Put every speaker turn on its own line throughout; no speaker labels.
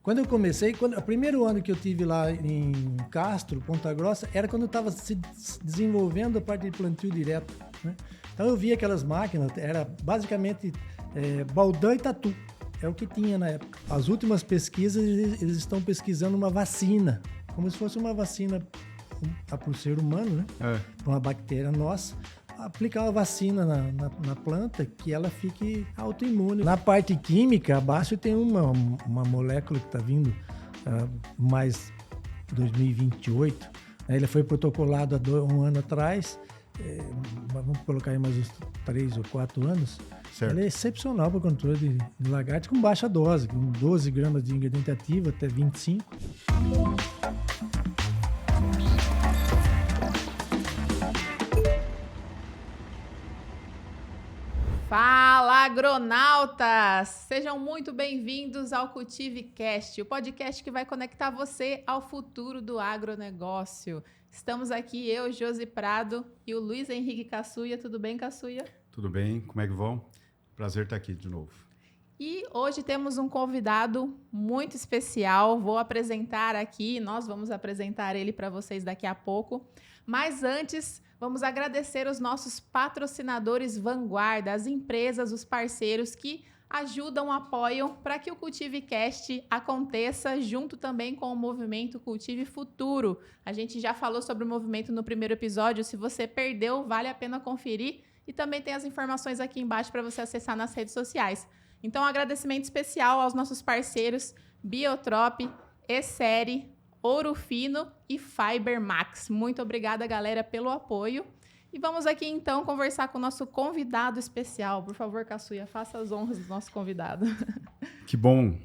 Quando eu comecei, o primeiro ano que eu tive lá em Castro, Ponta Grossa, era quando eu estava se desenvolvendo a parte de plantio direto, né? Então eu via aquelas máquinas, era basicamente baldão e tatu, é o que tinha na época. As últimas pesquisas, eles estão pesquisando uma vacina, como se fosse uma vacina para o ser humano, né? Uma bactéria nossa. Aplicar uma vacina na planta que ela fique autoimune. Na parte química, abaixo tem uma molécula que está vindo mais 2028. Ele foi protocolado há um ano atrás, vamos colocar aí mais uns 3 ou 4 anos. Certo. Ela é excepcional para o controle de lagartos com baixa dose, com 12 gramas de ingrediente ativo até 25.
Fala, agronautas! Sejam muito bem-vindos ao CultiveCast, o podcast que vai conectar você ao futuro do agronegócio. Estamos aqui, eu, Josi Prado, e o Luiz Henrique Cassuia. Tudo bem, Cassuia?
Tudo bem, como é que vão? Prazer estar aqui de novo.
E hoje temos um convidado muito especial. Vou apresentar aqui, nós vamos apresentar ele para vocês daqui a pouco. Mas antes, vamos agradecer os nossos patrocinadores vanguarda, as empresas, os parceiros que ajudam, apoiam para que o CultiveCast aconteça junto também com o movimento Cultive Futuro. A gente já falou sobre o movimento no primeiro episódio. Se você perdeu, vale a pena conferir. E também tem as informações aqui embaixo para você acessar nas redes sociais. Então, um agradecimento especial aos nossos parceiros Biotrop, Essere, Ouro Fino e Fiber Max. Muito obrigada, galera, pelo apoio. E vamos aqui, então, conversar com o nosso convidado especial. Por favor, Cassuia, faça as honras do nosso convidado.
Que bom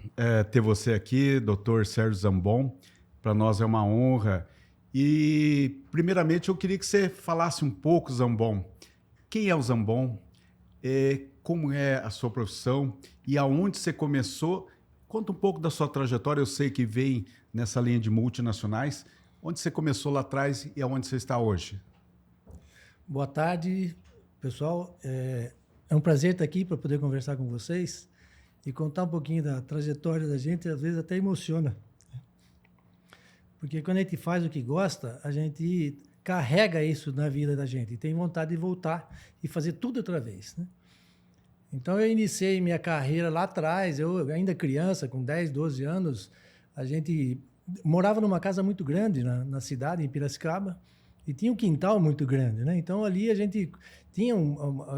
ter você aqui, Dr. Sérgio Zambon. Para nós é uma honra. E, primeiramente, eu queria que você falasse um pouco, Zambon. Quem é o Zambon? Como é a sua profissão? E aonde você começou? Conta um pouco da sua trajetória. Eu sei que vem nessa linha de multinacionais. Onde você começou lá atrás e aonde você está hoje?
Boa tarde, pessoal. É um prazer estar aqui para poder conversar com vocês e contar um pouquinho da trajetória da gente. Às vezes até emociona. Porque quando a gente faz o que gosta, a gente carrega isso na vida da gente e tem vontade de voltar e fazer tudo outra vez, né? Então, eu iniciei minha carreira lá atrás, eu ainda criança, com 10, 12 anos, a gente morava numa casa muito grande na cidade, em Piracicaba, e tinha um quintal muito grande, né? Então, ali a gente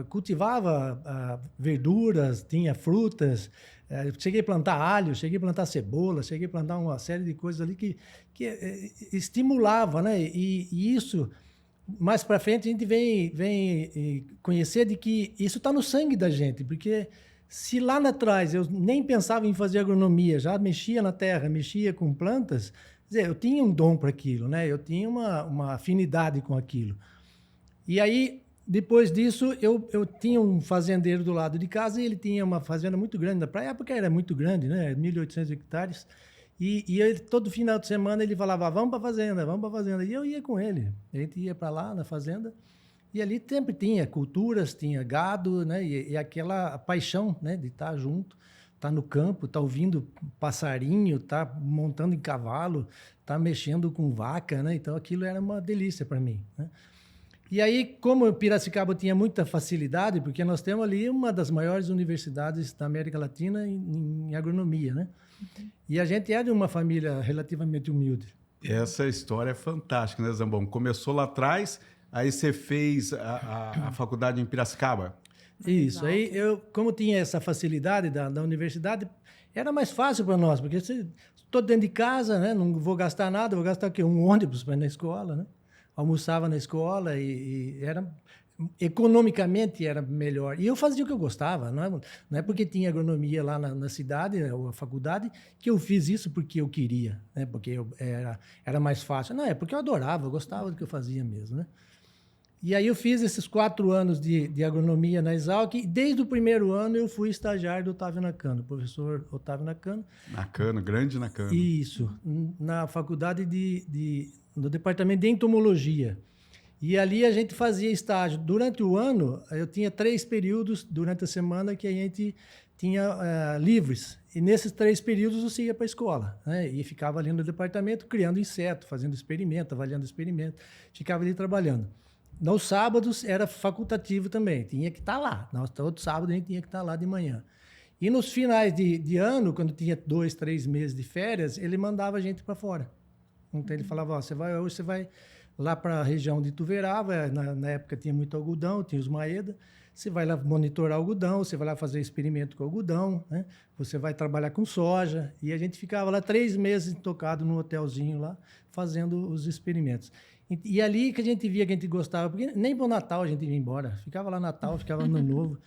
cultivava verduras, tinha frutas, cheguei a plantar alho, cheguei a plantar cebola, cheguei a plantar uma série de coisas ali que estimulava, né? E isso... Mais para frente, a gente vem conhecer de que isso está no sangue da gente, porque se lá atrás eu nem pensava em fazer agronomia, já mexia na terra, mexia com plantas, quer dizer, eu tinha um dom para aquilo, né? Eu tinha uma afinidade com aquilo. E aí, depois disso, eu tinha um fazendeiro do lado de casa e ele tinha uma fazenda muito grande na praia, porque era muito grande, né? 1.800 hectares. E ele, todo final de semana ele falava, vamos para a fazenda, vamos para a fazenda. E eu ia com ele. A gente ia para lá na fazenda e ali sempre tinha culturas, tinha gado, né? E aquela paixão, né? De estar junto, estar no campo, estar ouvindo passarinho, estar montando em cavalo, estar mexendo com vaca, né? Então aquilo era uma delícia para mim, né? E aí, como Piracicaba tinha muita facilidade, porque nós temos ali uma das maiores universidades da América Latina em agronomia, né? Uhum. E a gente é de uma família relativamente humilde.
Essa história é fantástica, né, Zambon? Começou lá atrás, aí você fez a faculdade em Piracicaba.
Isso, aí como tinha essa facilidade da universidade, era mais fácil para nós, porque estou dentro de casa, né? Não vou gastar nada, vou gastar o quê? Um ônibus para ir na escola, né? Almoçava na escola e era... Economicamente era melhor. E eu fazia o que eu gostava. Não é porque tinha agronomia lá na cidade, ou a faculdade, que eu fiz isso porque eu queria, né? Porque era mais fácil. Não, é porque eu adorava, eu gostava do que eu fazia mesmo, né? E aí eu fiz esses 4 anos de agronomia na Exalc, e desde o primeiro ano eu fui estagiário do Otávio Nakano, professor Otávio Nakano.
Nakano, grande Nakano.
Isso, na faculdade no departamento de entomologia. E ali a gente fazia estágio. Durante o ano, eu tinha 3 períodos durante a semana que a gente tinha livres. E nesses 3 períodos você ia para a escola, né? E ficava ali no departamento criando inseto, fazendo experimento, avaliando experimento. Ficava ali trabalhando. Nos sábados era facultativo também, tinha que estar lá. Todo sábado a gente tinha que estar lá de manhã. E nos finais de ano, quando tinha 2, 3 meses de férias, ele mandava a gente para fora. Então ele falava, hoje você vai lá para a região de Ituverava, na época tinha muito algodão, tinha os Maeda, você vai lá monitorar algodão, você vai lá fazer experimento com algodão, né? Você vai trabalhar com soja, e a gente ficava lá 3 meses tocado num hotelzinho lá, fazendo os experimentos. E ali que a gente via que a gente gostava, porque nem para o Natal a gente ia embora, ficava lá Natal, ficava Ano Novo,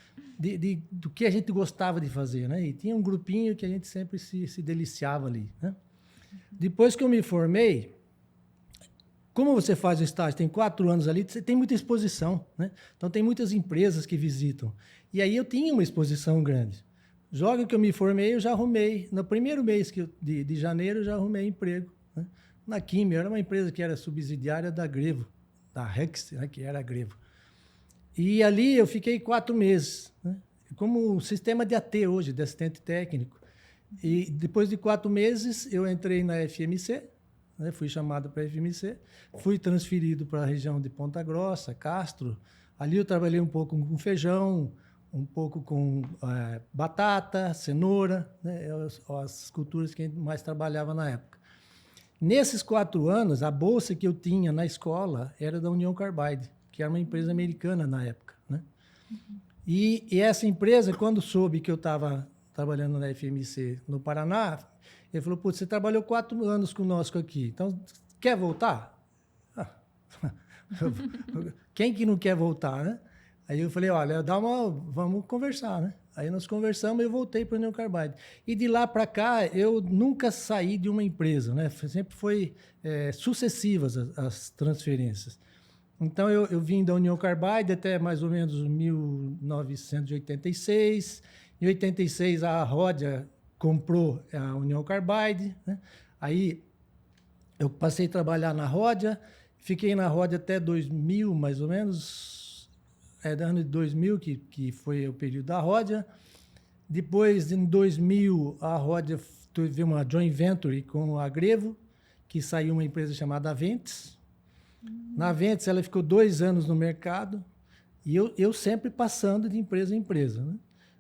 do que a gente gostava de fazer, né? E tinha um grupinho que a gente sempre se deliciava ali, né? Depois que eu me formei, como você faz o estágio, tem 4 anos ali, você tem muita exposição, né? Então tem muitas empresas que visitam. E aí eu tinha uma exposição grande. Logo que eu me formei, eu já arrumei, no primeiro mês de janeiro, eu já arrumei emprego, né? Na Químio, era uma empresa que era subsidiária da Grevo, da Rex, né, que era a Grevo. E ali eu fiquei 4 meses, né, como sistema de AT hoje, de assistente técnico. E depois de 4 meses, eu entrei na FMC, né, fui chamado para a FMC, fui transferido para a região de Ponta Grossa, Castro. Ali eu trabalhei um pouco com feijão, um pouco com batata, cenoura, né, as culturas que a gente mais trabalhava na época. Nesses 4 anos, a bolsa que eu tinha na escola era da União Carbide, que era uma empresa americana na época, né? E essa empresa, quando soube que eu estava trabalhando na FMC no Paraná, ele falou, putz, você trabalhou 4 anos conosco aqui, então quer voltar? Quem que não quer voltar, né? Aí eu falei, olha, vamos conversar, né? Aí nós conversamos e eu voltei para a União Carbide. E de lá para cá, eu nunca saí de uma empresa, né? Sempre foi sucessivas as transferências. Então, eu vim da União Carbide até mais ou menos 1986. Em 86, a Ródia comprou a União Carbide, né? Aí, eu passei a trabalhar na Ródia, fiquei na Ródia até 2000, mais ou menos, do ano de 2000, que foi o período da Ródia. Depois, em 2000, a Ródia teve uma joint venture com a Grevo, que saiu uma empresa chamada Aventes. Na Aventes, ela ficou 2 anos no mercado, e eu sempre passando de empresa em empresa, né?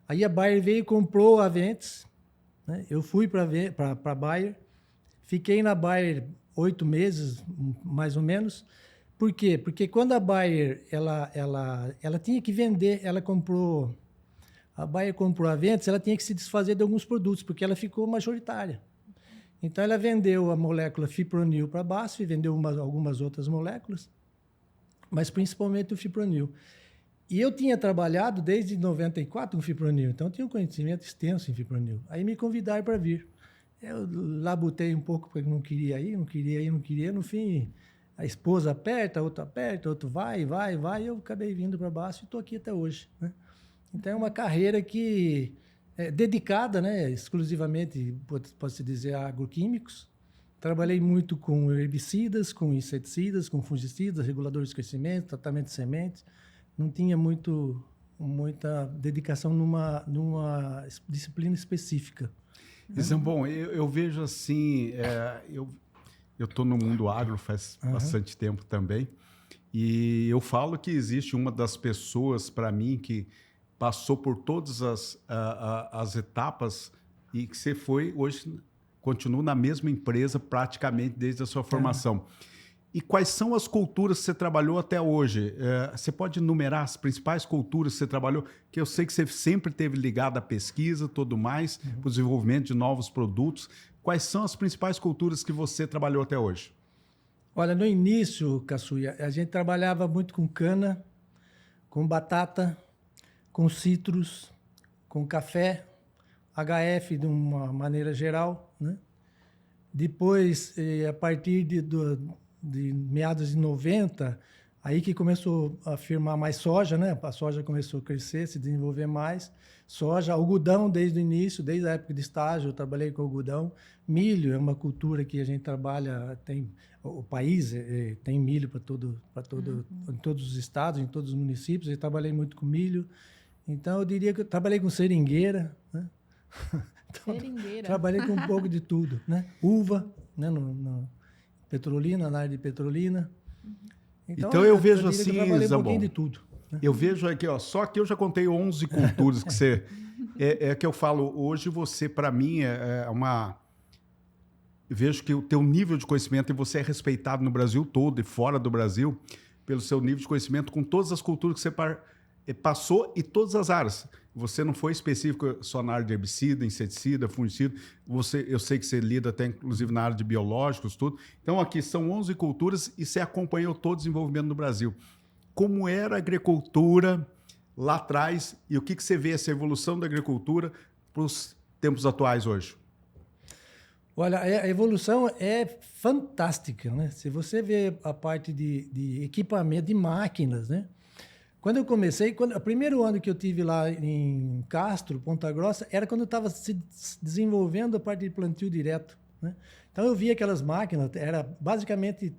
Aí a Bayer veio e comprou a Aventes, né? Eu fui para a Bayer, fiquei na Bayer 8 meses, mais ou menos. Por quê? Porque quando a Bayer ela tinha que vender, a Bayer comprou a Aventes, ela tinha que se desfazer de alguns produtos, porque ela ficou majoritária. Então, ela vendeu a molécula fipronil para a BASF, vendeu algumas outras moléculas, mas principalmente o fipronil. E eu tinha trabalhado desde 94 com fipronil, então eu tinha um conhecimento extenso em fipronil. Aí me convidaram para vir. Eu labutei um pouco, porque não queria ir. No fim, a esposa aperta, outro vai, e eu acabei vindo para a BASF e estou aqui até hoje, né? Então, é uma carreira que é dedicada, né, exclusivamente, pode-se dizer, a agroquímicos. Trabalhei muito com herbicidas, com inseticidas, com fungicidas, reguladores de crescimento, tratamento de sementes. Não tinha muita dedicação numa disciplina específica.
Zambon, eu vejo assim, eu estou no mundo agro faz bastante tempo também, e eu falo que existe uma das pessoas, para mim, que passou por todas as etapas e que você hoje continua na mesma empresa praticamente desde a sua formação. E quais são as culturas que você trabalhou até hoje? Você pode enumerar as principais culturas que você trabalhou? Que eu sei que você sempre esteve ligado à pesquisa, tudo mais, para o desenvolvimento de novos produtos. Quais são as principais culturas que você trabalhou até hoje?
Olha, no início, Caçuia, a gente trabalhava muito com cana, com batata, com citros, com café, HF de uma maneira geral, né? Depois, a partir de meados de 90, aí que começou a firmar mais soja, né? A soja começou a crescer, se desenvolver mais. Soja, algodão desde o início, desde a época de estágio, eu trabalhei com algodão. Milho é uma cultura que a gente trabalha, o país tem milho em todos os estados, em todos os municípios. Eu trabalhei muito com milho. Então, eu diria que eu trabalhei com seringueira, né? Então,
Seringueira.
trabalhei com um pouco de tudo, né? Uva, né? No Petrolina, na área de Petrolina.
Então eu vejo
diria que
assim,
eu trabalhei um
Zambon,
pouquinho de tudo. Né?
eu vejo aqui, ó, só que eu já contei 11 culturas que você... É que eu falo, hoje você, para mim, é uma... Eu vejo que o teu nível de conhecimento, e você é respeitado no Brasil todo e fora do Brasil, pelo seu nível de conhecimento com todas as culturas que você passou e todas as áreas. Você não foi específico só na área de herbicida, inseticida, fungicida. Eu sei que você lida até, inclusive, na área de biológicos, tudo. Então, aqui são 11 culturas e você acompanhou todo o desenvolvimento no Brasil. Como era a agricultura lá atrás e o que você vê essa evolução da agricultura para os tempos atuais hoje?
Olha, a evolução é fantástica, né? Se você vê a parte de equipamento, de máquinas, né? Quando eu comecei, o primeiro ano que eu tive lá em Castro, Ponta Grossa, era quando eu estava se desenvolvendo a parte de plantio direto, né? Então eu via aquelas máquinas, era basicamente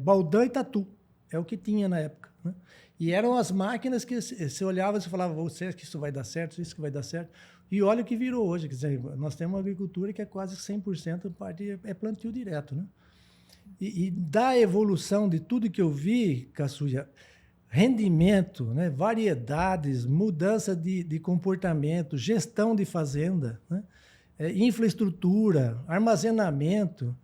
baldão e tatu, é o que tinha na época, né? E eram as máquinas que você olhava e falava, você acha que isso vai dar certo, isso que vai dar certo. E olha o que virou hoje, quer dizer, nós temos uma agricultura que é quase 100% parte é plantio direto, né? E da evolução de tudo que eu vi, Caçuia, rendimento, né, variedades, mudança de comportamento, gestão de fazenda, né, infraestrutura, armazenamento,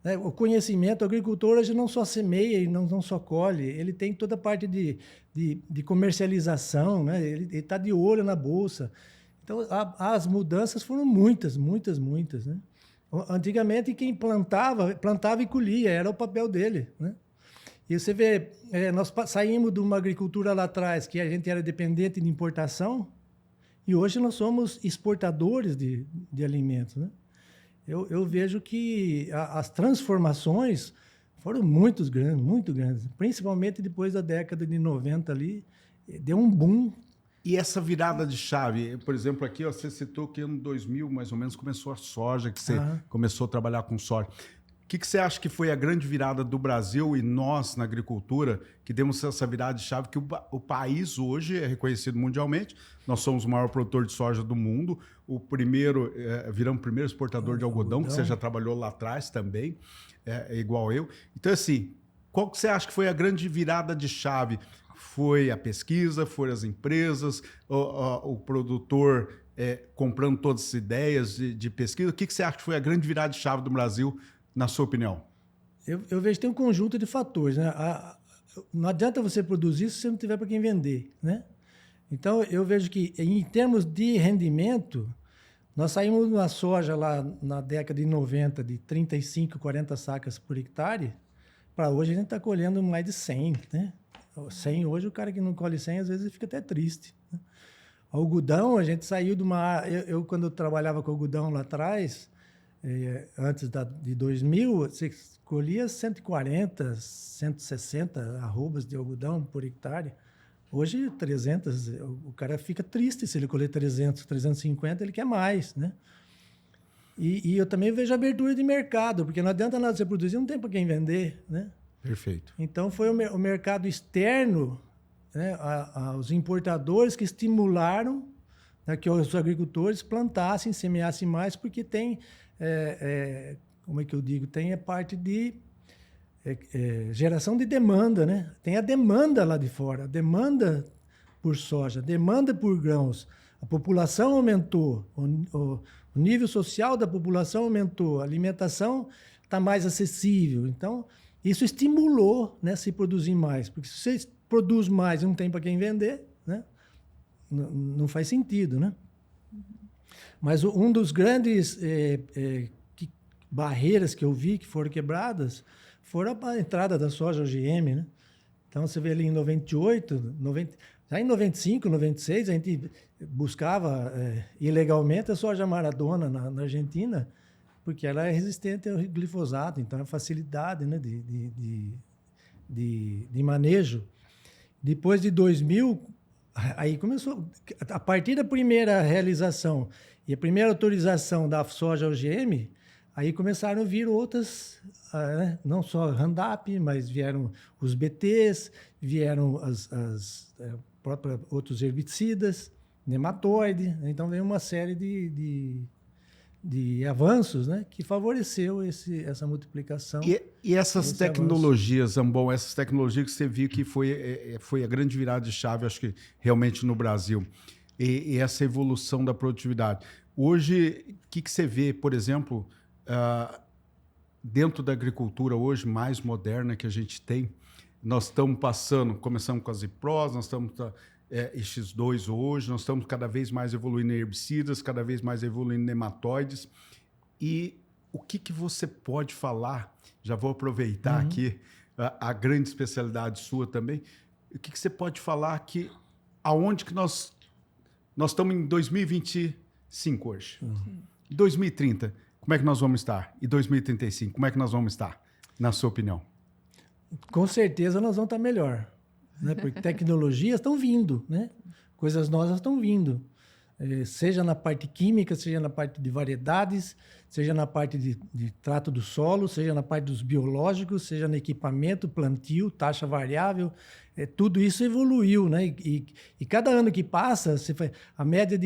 né, o conhecimento. O agricultor hoje não só semeia e não só colhe, ele tem toda a parte de comercialização, né, ele está de olho na bolsa. Então, as mudanças foram muitas, né? Antigamente, quem plantava e colhia, era o papel dele, né? E você vê, nós saímos de uma agricultura lá atrás que a gente era dependente de importação e hoje nós somos exportadores de alimentos, né? Eu vejo que as transformações foram muito grandes, principalmente depois da década de 90 ali, deu um boom.
E essa virada de chave, por exemplo, aqui ó, você citou que ano 2000, mais ou menos, começou a soja, que você começou a trabalhar com soja. O que você acha que foi a grande virada do Brasil e nós, na agricultura, que demos essa virada de chave, que o país hoje é reconhecido mundialmente, nós somos o maior produtor de soja do mundo, viramos o primeiro exportador de algodão, que você já trabalhou lá atrás também, igual eu. Então, assim, qual que você acha que foi a grande virada de chave? Foi a pesquisa, foram as empresas, o produtor comprando todas as ideias de pesquisa? O que você acha que foi a grande virada de chave do Brasil, na sua opinião?
Eu vejo que tem um conjunto de fatores, né? Não adianta você produzir se você não tiver para quem vender, né? Então, eu vejo que, em termos de rendimento, nós saímos na soja lá na década de 90 de 35, 40 sacas por hectare, para hoje a gente está colhendo mais de 100, né? 100 hoje, o cara que não colhe 100, às vezes ele fica até triste, né? Algodão, a gente saiu de uma... quando eu trabalhava com algodão lá atrás, antes de 2000, você colhia 140, 160 arrobas de algodão por hectare. Hoje, 300, o cara fica triste se ele colher 300, 350, ele quer mais, né? E eu também vejo abertura de mercado, porque não adianta nada você produzir, não tem para quem vender, né?
Perfeito.
Então, foi o mercado externo, né, os importadores que estimularam, né, que os agricultores plantassem, semeassem mais, porque tem, como é que eu digo, tem a parte de geração de demanda, né? Tem a demanda lá de fora, a demanda por soja, demanda por grãos. A população aumentou, o nível social da população aumentou, a alimentação está mais acessível. Então, isso estimulou, né, se produzir mais, porque se você produz mais e não tem para quem vender, né, não faz sentido, né? Mas um dos grandes barreiras que eu vi que foram quebradas foram a entrada da soja OGM, né? Então, você vê ali em 98, já em 95, 96, a gente buscava ilegalmente a soja Maradona na Argentina, porque ela é resistente ao glifosato, então é facilidade, né, de manejo. Depois de 2000, aí começou, a partir da primeira realização e a primeira autorização da soja OGM, aí começaram a vir outras, não só Roundup, mas vieram os BTs, vieram próprios outros herbicidas, nematóide. Então, veio uma série de avanços, né, que favoreceu essa multiplicação.
E essas tecnologias, Zambon, essas tecnologias que você viu que foi a grande virada de chave, acho que realmente no Brasil, e essa evolução da produtividade. Hoje, o que você vê, por exemplo, dentro da agricultura hoje mais moderna que a gente tem, nós estamos começamos com as IPROS, nós estamos X2 hoje, nós estamos cada vez mais evoluindo em herbicidas, cada vez mais evoluindo em nematóides. E o que você pode falar, já vou aproveitar aqui a grande especialidade sua também, o que você pode falar aonde que nós estamos em 2025 hoje? 2030, como é que nós vamos estar? E 2035, como é que nós vamos estar, na sua opinião?
Com certeza nós vamos estar melhor, né? Porque tecnologias estão vindo, né? Coisas novas estão vindo. Seja na parte química, seja na parte de variedades, seja na parte de trato do solo, seja na parte dos biológicos, seja no equipamento, plantio, taxa variável, tudo isso evoluiu, né? E cada ano que passa, a média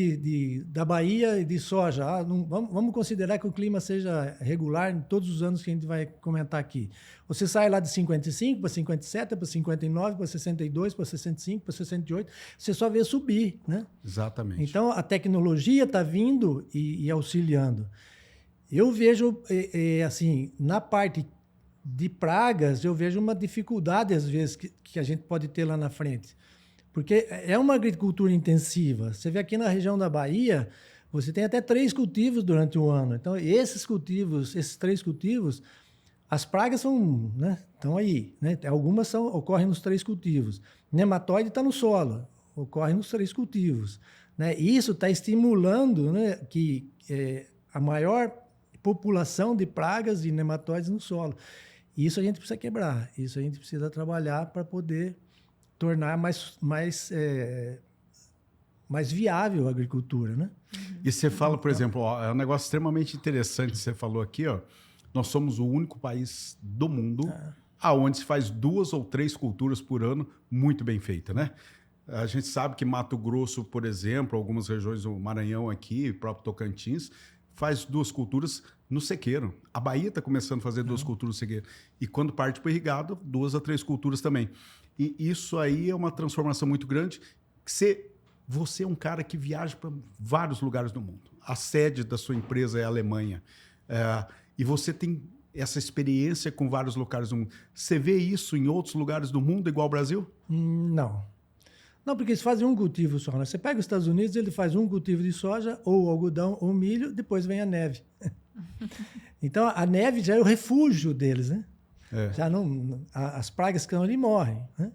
da Bahia de soja, vamos considerar que o clima seja regular em todos os anos que a gente vai comentar aqui. Você sai lá de 55 para 57, para 59, para 62, para 65, para 68, você só vê subir, né?
Exatamente.
Então, a tecnologia está vindo e auxiliando. Eu vejo, assim, na parte de pragas, eu vejo uma dificuldade, às vezes, que a gente pode ter lá na frente. Porque é uma agricultura intensiva. Você vê aqui na região da Bahia, você tem até 3 cultivos durante o ano. Então, esses 3 cultivos, as pragas estão aí, né? Algumas ocorrem nos 3 cultivos. Nematóide está no solo, ocorre nos 3 cultivos, né? E isso está estimulando, né, que a maior população de pragas e nematóides no solo. Isso a gente precisa quebrar, isso a gente precisa trabalhar para poder tornar mais viável a agricultura, né?
E você fala, por exemplo, é um negócio extremamente interessante que você falou aqui, ó. Nós somos o único país do mundo aonde se faz 2 ou 3 culturas por ano muito bem feita, né? A gente sabe que Mato Grosso, por exemplo, algumas regiões do Maranhão aqui, próprio Tocantins, faz 2 culturas no sequeiro. A Bahia está começando a fazer 2 culturas no sequeiro. E quando parte para o irrigado, 2 a 3 culturas também. E isso aí é uma transformação muito grande. Você é um cara que viaja para vários lugares do mundo. A sede da sua empresa é a Alemanha. E você tem essa experiência com vários locais do mundo. Você vê isso em outros lugares do mundo igual ao Brasil?
Não. Não, porque eles fazem um cultivo só, né? Você pega os Estados Unidos, ele faz um cultivo de soja, ou algodão, ou milho, depois vem a neve. Então, a neve já é o refúgio deles, né? Já as pragas que estão ali morrem, né?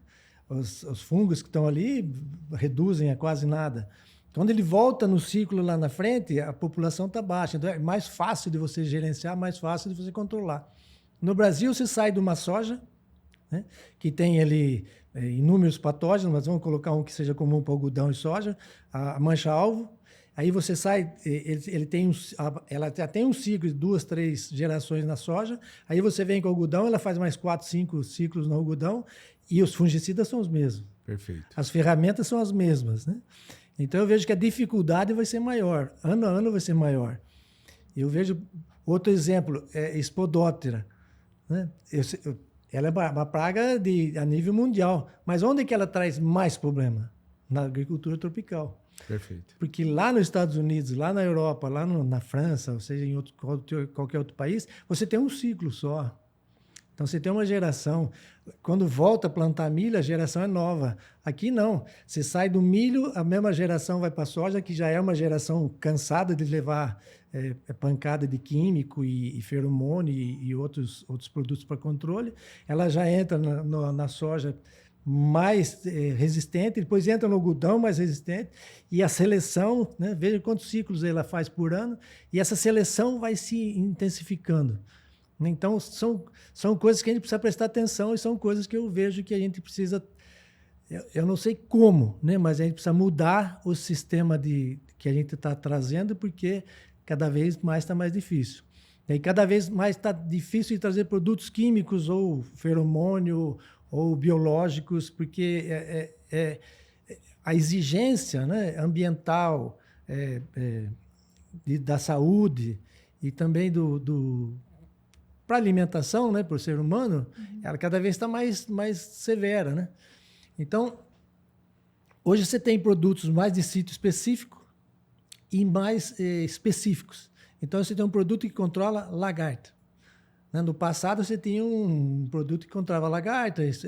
Os fungos que estão ali reduzem a quase nada. Quando ele volta no ciclo lá na frente, a população está baixa. Então, é mais fácil de você gerenciar, mais fácil de você controlar. No Brasil, você sai de uma soja, né, que tem ali inúmeros patógenos, mas vamos colocar um que seja comum para algodão e soja, a mancha-alvo. Aí você sai, ela já tem um ciclo de 2, 3 gerações na soja. Aí você vem com o algodão, ela faz mais 4, 5 ciclos no algodão e os fungicidas são os mesmos.
Perfeito.
As ferramentas são as mesmas, né? Então eu vejo que a dificuldade vai ser maior, ano a ano vai ser maior. Eu vejo outro exemplo, Spodoptera, né? Ela é uma praga a nível mundial, mas onde é que ela traz mais problema? Na agricultura tropical.
Perfeito.
Porque lá nos Estados Unidos, lá na Europa, lá na França, ou seja, em qualquer outro país, você tem um ciclo só. Então, você tem uma geração. Quando volta a plantar milho, a geração é nova. Aqui, não. Você sai do milho, a mesma geração vai para a soja, que já é uma geração cansada de levar pancada de químico e feromônio e outros produtos para controle. Ela já entra na soja mais resistente, depois entra no algodão mais resistente, e a seleção, né, veja quantos ciclos ela faz por ano, e essa seleção vai se intensificando. Então, são coisas que a gente precisa prestar atenção e são coisas que eu vejo que a gente precisa... Eu não sei como, né, mas a gente precisa mudar o sistema que a gente está trazendo, porque cada vez mais está mais difícil. E cada vez mais está difícil de trazer produtos químicos ou feromônio ou biológicos, porque a exigência, né, ambiental, da saúde e também para a alimentação, né, para o ser humano, ela cada vez está mais severa, né? Então, hoje você tem produtos mais de sítio específico e mais específicos. Então, você tem um produto que controla lagarta. Né? No passado, você tinha um produto que controlava lagartas,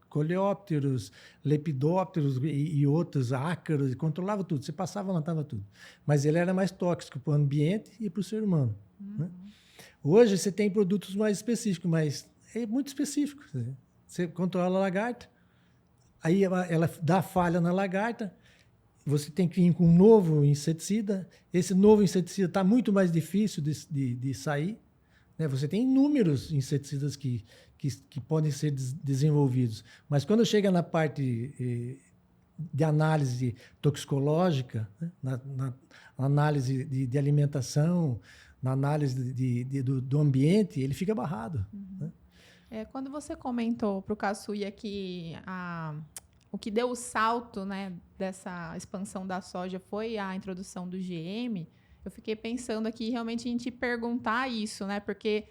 coleópteros, lepidópteros e outros, ácaros, controlava tudo. Você passava, matava tudo. Mas ele era mais tóxico para o ambiente e para o ser humano. Né? Hoje, você tem produtos mais específicos, mas é muito específico. Você controla a lagarta, aí ela dá falha na lagarta, você tem que vir com um novo inseticida. Esse novo inseticida está muito mais difícil de sair. Né? Você tem inúmeros inseticidas que podem ser desenvolvidos. Mas quando chega na parte de análise toxicológica, né? na análise de alimentação, na análise do ambiente, ele fica barrado. Né?
Quando você comentou para o Caçuia que o que deu o salto, né, dessa expansão da soja foi a introdução do GM, eu fiquei pensando aqui realmente em te perguntar isso, né? Porque,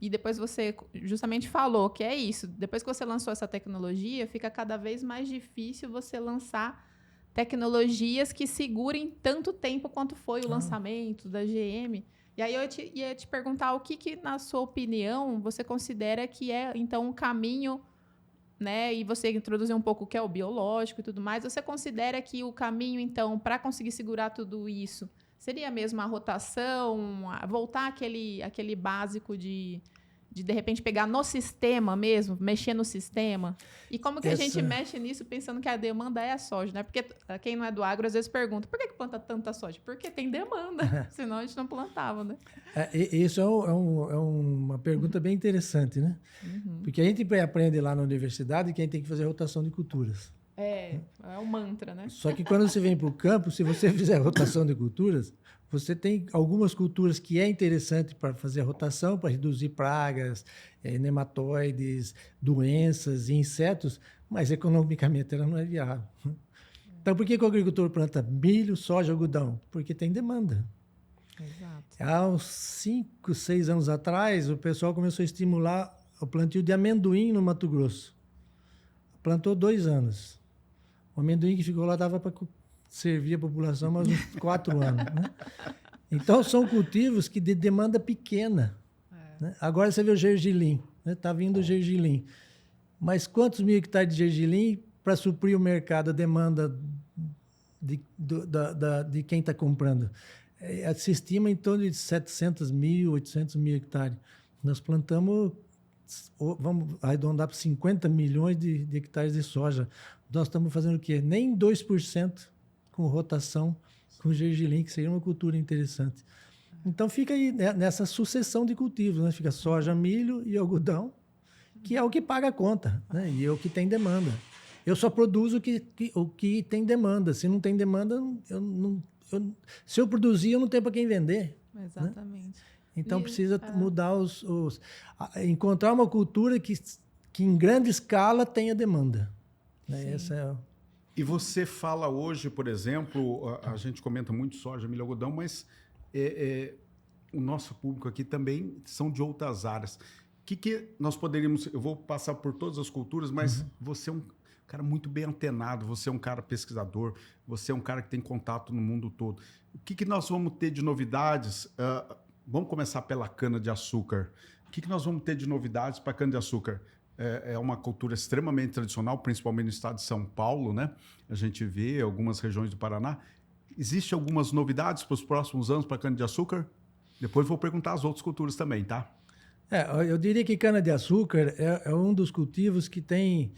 e depois você justamente falou que é isso, depois que você lançou essa tecnologia, fica cada vez mais difícil você lançar tecnologias que segurem tanto tempo quanto foi o lançamento da GM. E aí eu ia te perguntar o que, na sua opinião, você considera que é, então, um caminho, né? E você introduziu um pouco o que é o biológico e tudo mais. Você considera que o caminho, então, para conseguir segurar tudo isso, seria mesmo a rotação, voltar aquele básico de repente, pegar no sistema mesmo, mexer no sistema? E como que a gente mexe nisso pensando que a demanda é a soja, né? Porque quem não é do agro, às vezes pergunta, por que planta tanta soja? Porque tem demanda, senão a gente não plantava, né?
Isso é uma pergunta bem interessante, né? Porque a gente aprende lá na universidade que a gente tem que fazer rotação de culturas.
É um mantra, né?
Só que quando você vem para o campo, se você fizer rotação de culturas, você tem algumas culturas que é interessante para fazer a rotação, para reduzir pragas, nematóides, doenças e insetos, mas economicamente ela não é viável. Então, por que o agricultor planta milho, soja, algodão? Porque tem demanda.
Exato.
Há uns 5, 6 anos atrás, o pessoal começou a estimular o plantio de amendoim no Mato Grosso. Plantou 2 anos. O amendoim que ficou lá dava para servir a população mais uns 4 anos. Né? Então, são cultivos que de demanda pequena. Né? Agora você vê o gergelim. Está vindo o gergelim. Mas quantos mil hectares de gergelim para suprir o mercado, a demanda de quem está comprando? Se estima em torno de 700 mil, 800 mil hectares. Nós plantamos, vamos arredondar para 50 milhões de hectares de soja. Nós estamos fazendo o quê? Nem 2% com rotação com gergelim, que seria uma cultura interessante. Então, fica aí nessa sucessão de cultivos, né? Fica soja, milho e algodão, que é o que paga a conta, né? E é o que tem demanda. Eu só produzo o que tem demanda. Se não tem demanda, se eu produzir, eu não tenho para quem vender.
Exatamente.
Né? Então, precisa mudar encontrar uma cultura que em grande escala tenha demanda. Né? Essa é
E você fala hoje, por exemplo, a gente comenta muito soja, milho, algodão, mas o nosso público aqui também são de outras áreas. O que nós poderíamos... Eu vou passar por todas as culturas, mas você é um cara muito bem antenado, você é um cara pesquisador, você é um cara que tem contato no mundo todo. O que nós vamos ter de novidades? Vamos começar pela cana-de-açúcar. O que nós vamos ter de novidades para a cana-de-açúcar? É uma cultura extremamente tradicional, principalmente no estado de São Paulo, né? A gente vê algumas regiões do Paraná. Existem algumas novidades para os próximos anos para a cana-de-açúcar? Depois vou perguntar as outras culturas também, tá?
Eu diria que cana-de-açúcar é um dos cultivos que tem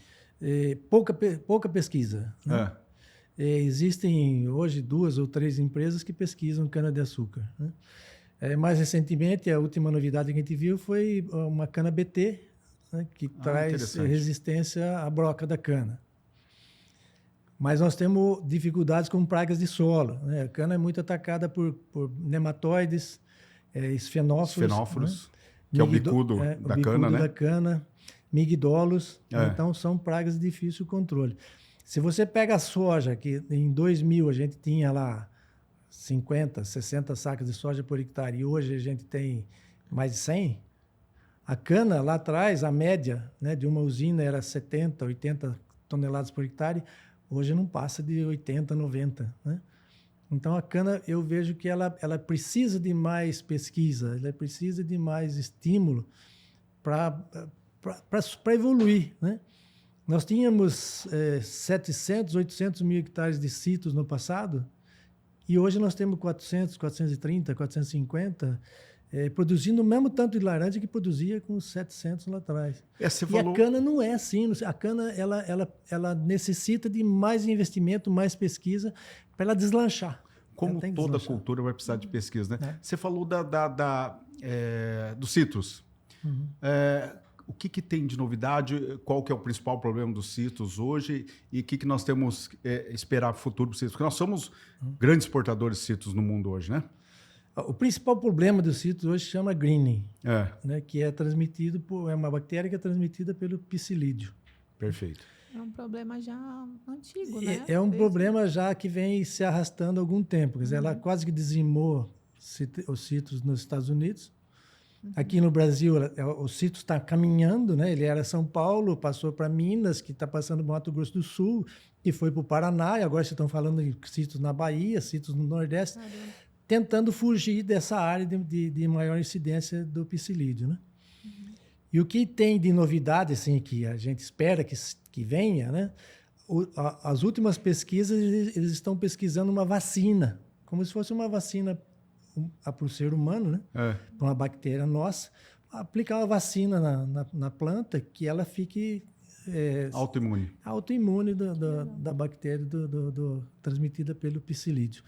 pouca pesquisa. Né? Existem hoje 2 ou 3 empresas que pesquisam cana-de-açúcar. Né? Mais recentemente, a última novidade que a gente viu foi uma cana-BT, né, que traz resistência à broca da cana. Mas nós temos dificuldades com pragas de solo. Né? A cana é muito atacada por nematóides, esfenóforos, né?
Que é o bicudo da cana, né?
Da cana, migdolos. Então, são pragas de difícil controle. Se você pega a soja, que em 2000 a gente tinha lá 50, 60 sacas de soja por hectare, e hoje a gente tem mais de 100, a cana lá atrás, a média, né, de uma usina era 70, 80 toneladas por hectare, hoje não passa de 80, 90, né? Então, a cana, eu vejo que ela precisa de mais pesquisa, ela precisa de mais estímulo para evoluir, né? Nós tínhamos 700, 800 mil hectares de sítios no passado, e hoje nós temos 400, 430, 450, produzindo o mesmo tanto de laranja que produzia com os 700 lá atrás. A cana não é assim. A cana ela necessita de mais investimento, mais pesquisa para ela deslanchar.
Como toda cultura vai precisar de pesquisa, né? Você falou dos citros. Uhum. O que tem de novidade? Qual que é o principal problema dos citros hoje? E o que nós temos esperar para o futuro dos citros? Porque nós somos grandes exportadores de citros no mundo hoje, né?
O principal problema dos citros hoje se chama greening, né, que é transmitido é uma bactéria que é transmitida pelo psilídeo.
Perfeito.
É um problema já antigo, né?
É um problema já que vem se arrastando há algum tempo. Quer dizer, ela quase que dizimou os citros nos Estados Unidos. Aqui no Brasil, o citro está caminhando, né? Ele era São Paulo, passou para Minas, que está passando para Mato Grosso do Sul, que foi para o Paraná, e agora vocês estão falando de citros na Bahia, citros no Nordeste. Tentando fugir dessa área de maior incidência do psilídeo, né? E o que tem de novidade, assim, que a gente espera que venha, né? As últimas pesquisas, eles estão pesquisando uma vacina, como se fosse uma vacina para o ser humano, né? Para uma bactéria nossa, aplicar uma vacina na planta que ela fique autoimune da bactéria transmitida pelo psilídeo.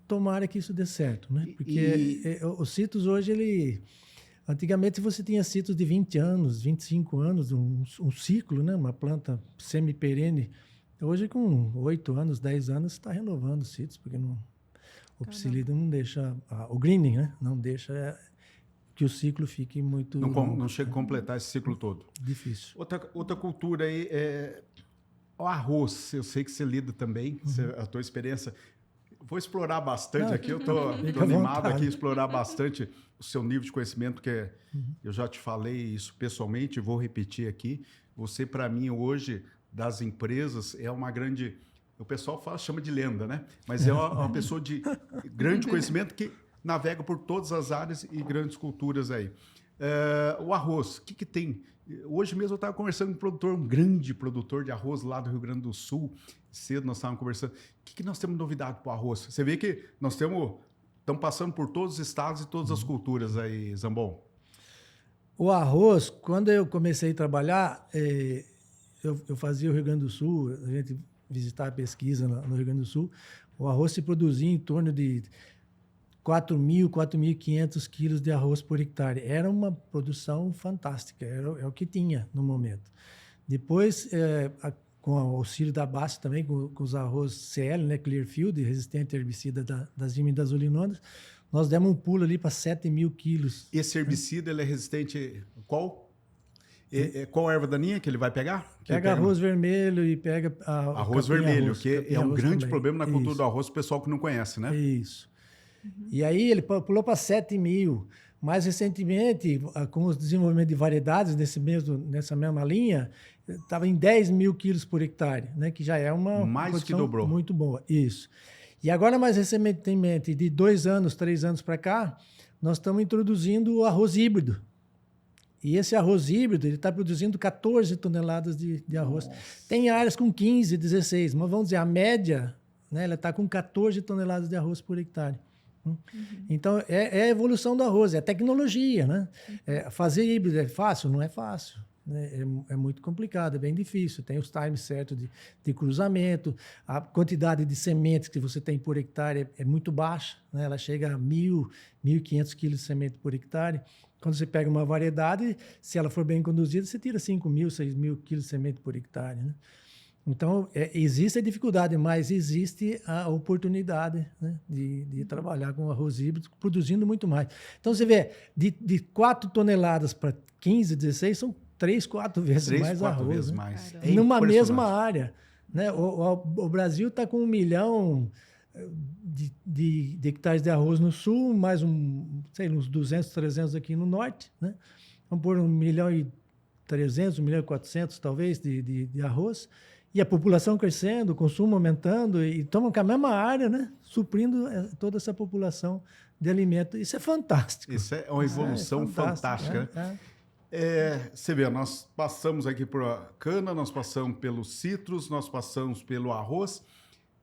Tomara que isso dê certo, né? Porque os citros hoje, antigamente você tinha citros de 20 anos, 25 anos, um ciclo, né? Uma planta semi-perene. Hoje, com 8 anos, 10 anos, está renovando os citros, porque o psilídeo não deixa... o greening, né? Não deixa que o ciclo fique muito...
Não chega a completar esse ciclo todo.
Difícil.
Outra cultura aí é o arroz. Eu sei que você lida também, a tua experiência... Vou explorar bastante aqui, eu estou animado aqui a explorar bastante o seu nível de conhecimento, que eu já te falei isso pessoalmente, vou repetir aqui. Você, para mim, hoje, das empresas, é uma grande... O pessoal chama de lenda, né? Mas é uma pessoa de grande conhecimento que navega por todas as áreas e grandes culturas aí. O arroz, o que tem? Hoje mesmo eu estava conversando com um grande produtor de arroz lá do Rio Grande do Sul. Cedo nós estávamos conversando. O que nós temos de novidade para o arroz? Você vê que nós estamos passando por todos os estados e todas as culturas aí, Zambon.
O arroz, quando eu comecei a trabalhar, eu fazia o Rio Grande do Sul, a gente visitava a pesquisa no Rio Grande do Sul, o arroz se produzia em torno de 4.000, 4.500 quilos de arroz por hectare. Era uma produção fantástica, é o que tinha no momento. Depois, com o auxílio da BASF também, com os arroz CL, né, Clearfield, resistente a herbicida das imidazolinonas, nós demos um pulo ali para 7.000 quilos.
Esse herbicida, ele é resistente qual? Qual erva daninha que ele vai pegar?
Pega arroz vermelho e pega...
Arroz vermelho, que é um grande problema na cultura do arroz, o pessoal que não conhece, né?
Isso. E aí ele pulou para 7.000. Mais recentemente, com o desenvolvimento de variedades nessa mesma linha, estava em 10.000 quilos por hectare, né? Que já é uma
mais que dobrou.
Muito boa. Isso. E agora, mais recentemente, de 2 anos, 3 anos para cá, nós estamos introduzindo o arroz híbrido. E esse arroz híbrido está produzindo 14 toneladas de arroz. Nossa. Tem áreas com 15, 16, mas vamos dizer, a média, né, ela está com 14 toneladas de arroz por hectare. Então, é a evolução do arroz, é a tecnologia, né? Fazer híbrido é fácil? Não é fácil. Né? É muito complicado, é bem difícil. Tem os times certos de cruzamento, a quantidade de sementes que você tem por hectare é muito baixa, né? Ela chega a 1.500 quilos de semente por hectare. Quando você pega uma variedade, se ela for bem conduzida, você tira 5.000, 6.000 quilos de semente por hectare, né? Então, existe a dificuldade, mas existe a oportunidade, né, de trabalhar com arroz híbrido, produzindo muito mais. Então, você vê, de 4 toneladas para 15, 16, são 3, 4 vezes mais arroz.
Mais.
Numa mesma área. né? O Brasil está com 1 milhão de hectares de arroz no sul, mais uns 200, 300 aqui no norte, né? Vamos pôr 1 milhão e 300, 1 milhão e 400 talvez de arroz, e a população crescendo, o consumo aumentando, e estamos com a mesma área, né? Suprindo toda essa população de alimento. Isso é fantástico.
Isso é uma evolução fantástica. Você vê, nós passamos aqui por a cana, nós passamos pelos citros, nós passamos pelo arroz.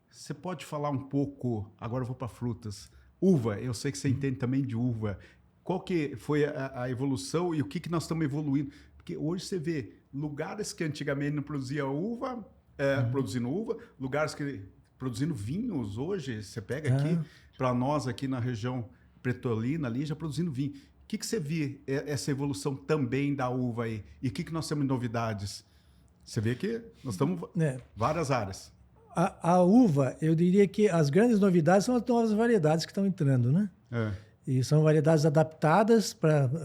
Você pode falar um pouco, agora eu vou para frutas. Uva, eu sei que você entende também de uva. Qual que foi a evolução e o que nós estamos evoluindo? Porque hoje você vê lugares que antigamente não produziam uva, produzindo uva, lugares que produzindo vinhos hoje, você pega aqui, para nós aqui na região Petrolina ali, já produzindo vinho. O que você vê essa evolução também da uva aí? E o que nós temos de novidades? Você vê que nós estamos várias áreas.
A uva, eu diria que as grandes novidades são as novas variedades que estão entrando, né? E são variedades adaptadas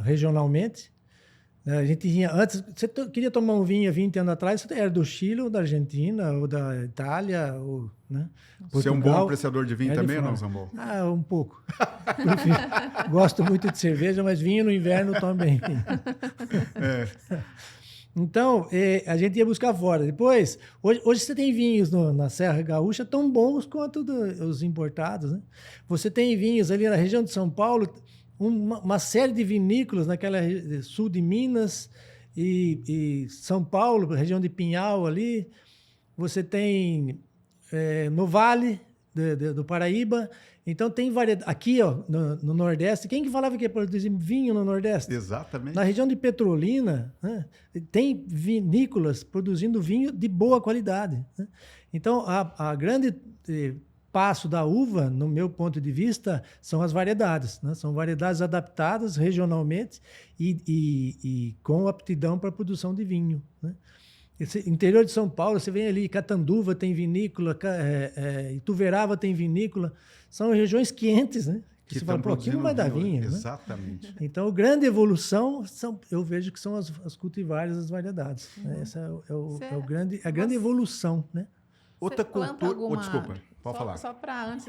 regionalmente. A gente tinha antes, você queria tomar um vinho há 20 anos atrás, era do Chile, ou da Argentina, ou da Itália, ou, né?
Você é um bom apreciador de vinho também, não, Zambon?
Um pouco. Gosto muito de cerveja, mas vinho no inverno também. Então, a gente ia buscar fora. Depois, hoje você tem vinhos na Serra Gaúcha tão bons quanto os importados, né? Você tem vinhos ali na região de São Paulo, uma série de vinícolas naquela sul de Minas e São Paulo, região de Pinhal ali. Você tem no Vale do Paraíba. Então tem variedade. Aqui, ó, no Nordeste, quem que falava que ia produzir vinho no Nordeste?
Exatamente.
Na região de Petrolina, né, tem vinícolas produzindo vinho de boa qualidade, né? Então, a grande passo da uva, no meu ponto de vista, são as variedades, né? São variedades adaptadas regionalmente e com aptidão para a produção de vinho, né? Interior de São Paulo, você vem ali, Catanduva tem vinícola, Ituverava tem vinícola, são regiões quentes, né? Que você fala, pô, aqui não vai dar vinho,
exatamente.
Né? Então, a grande evolução, eu vejo que são as cultivares, as variedades. Né? Essa a grande evolução, né?
Outra cultura... desculpa, pode falar.
Só para antes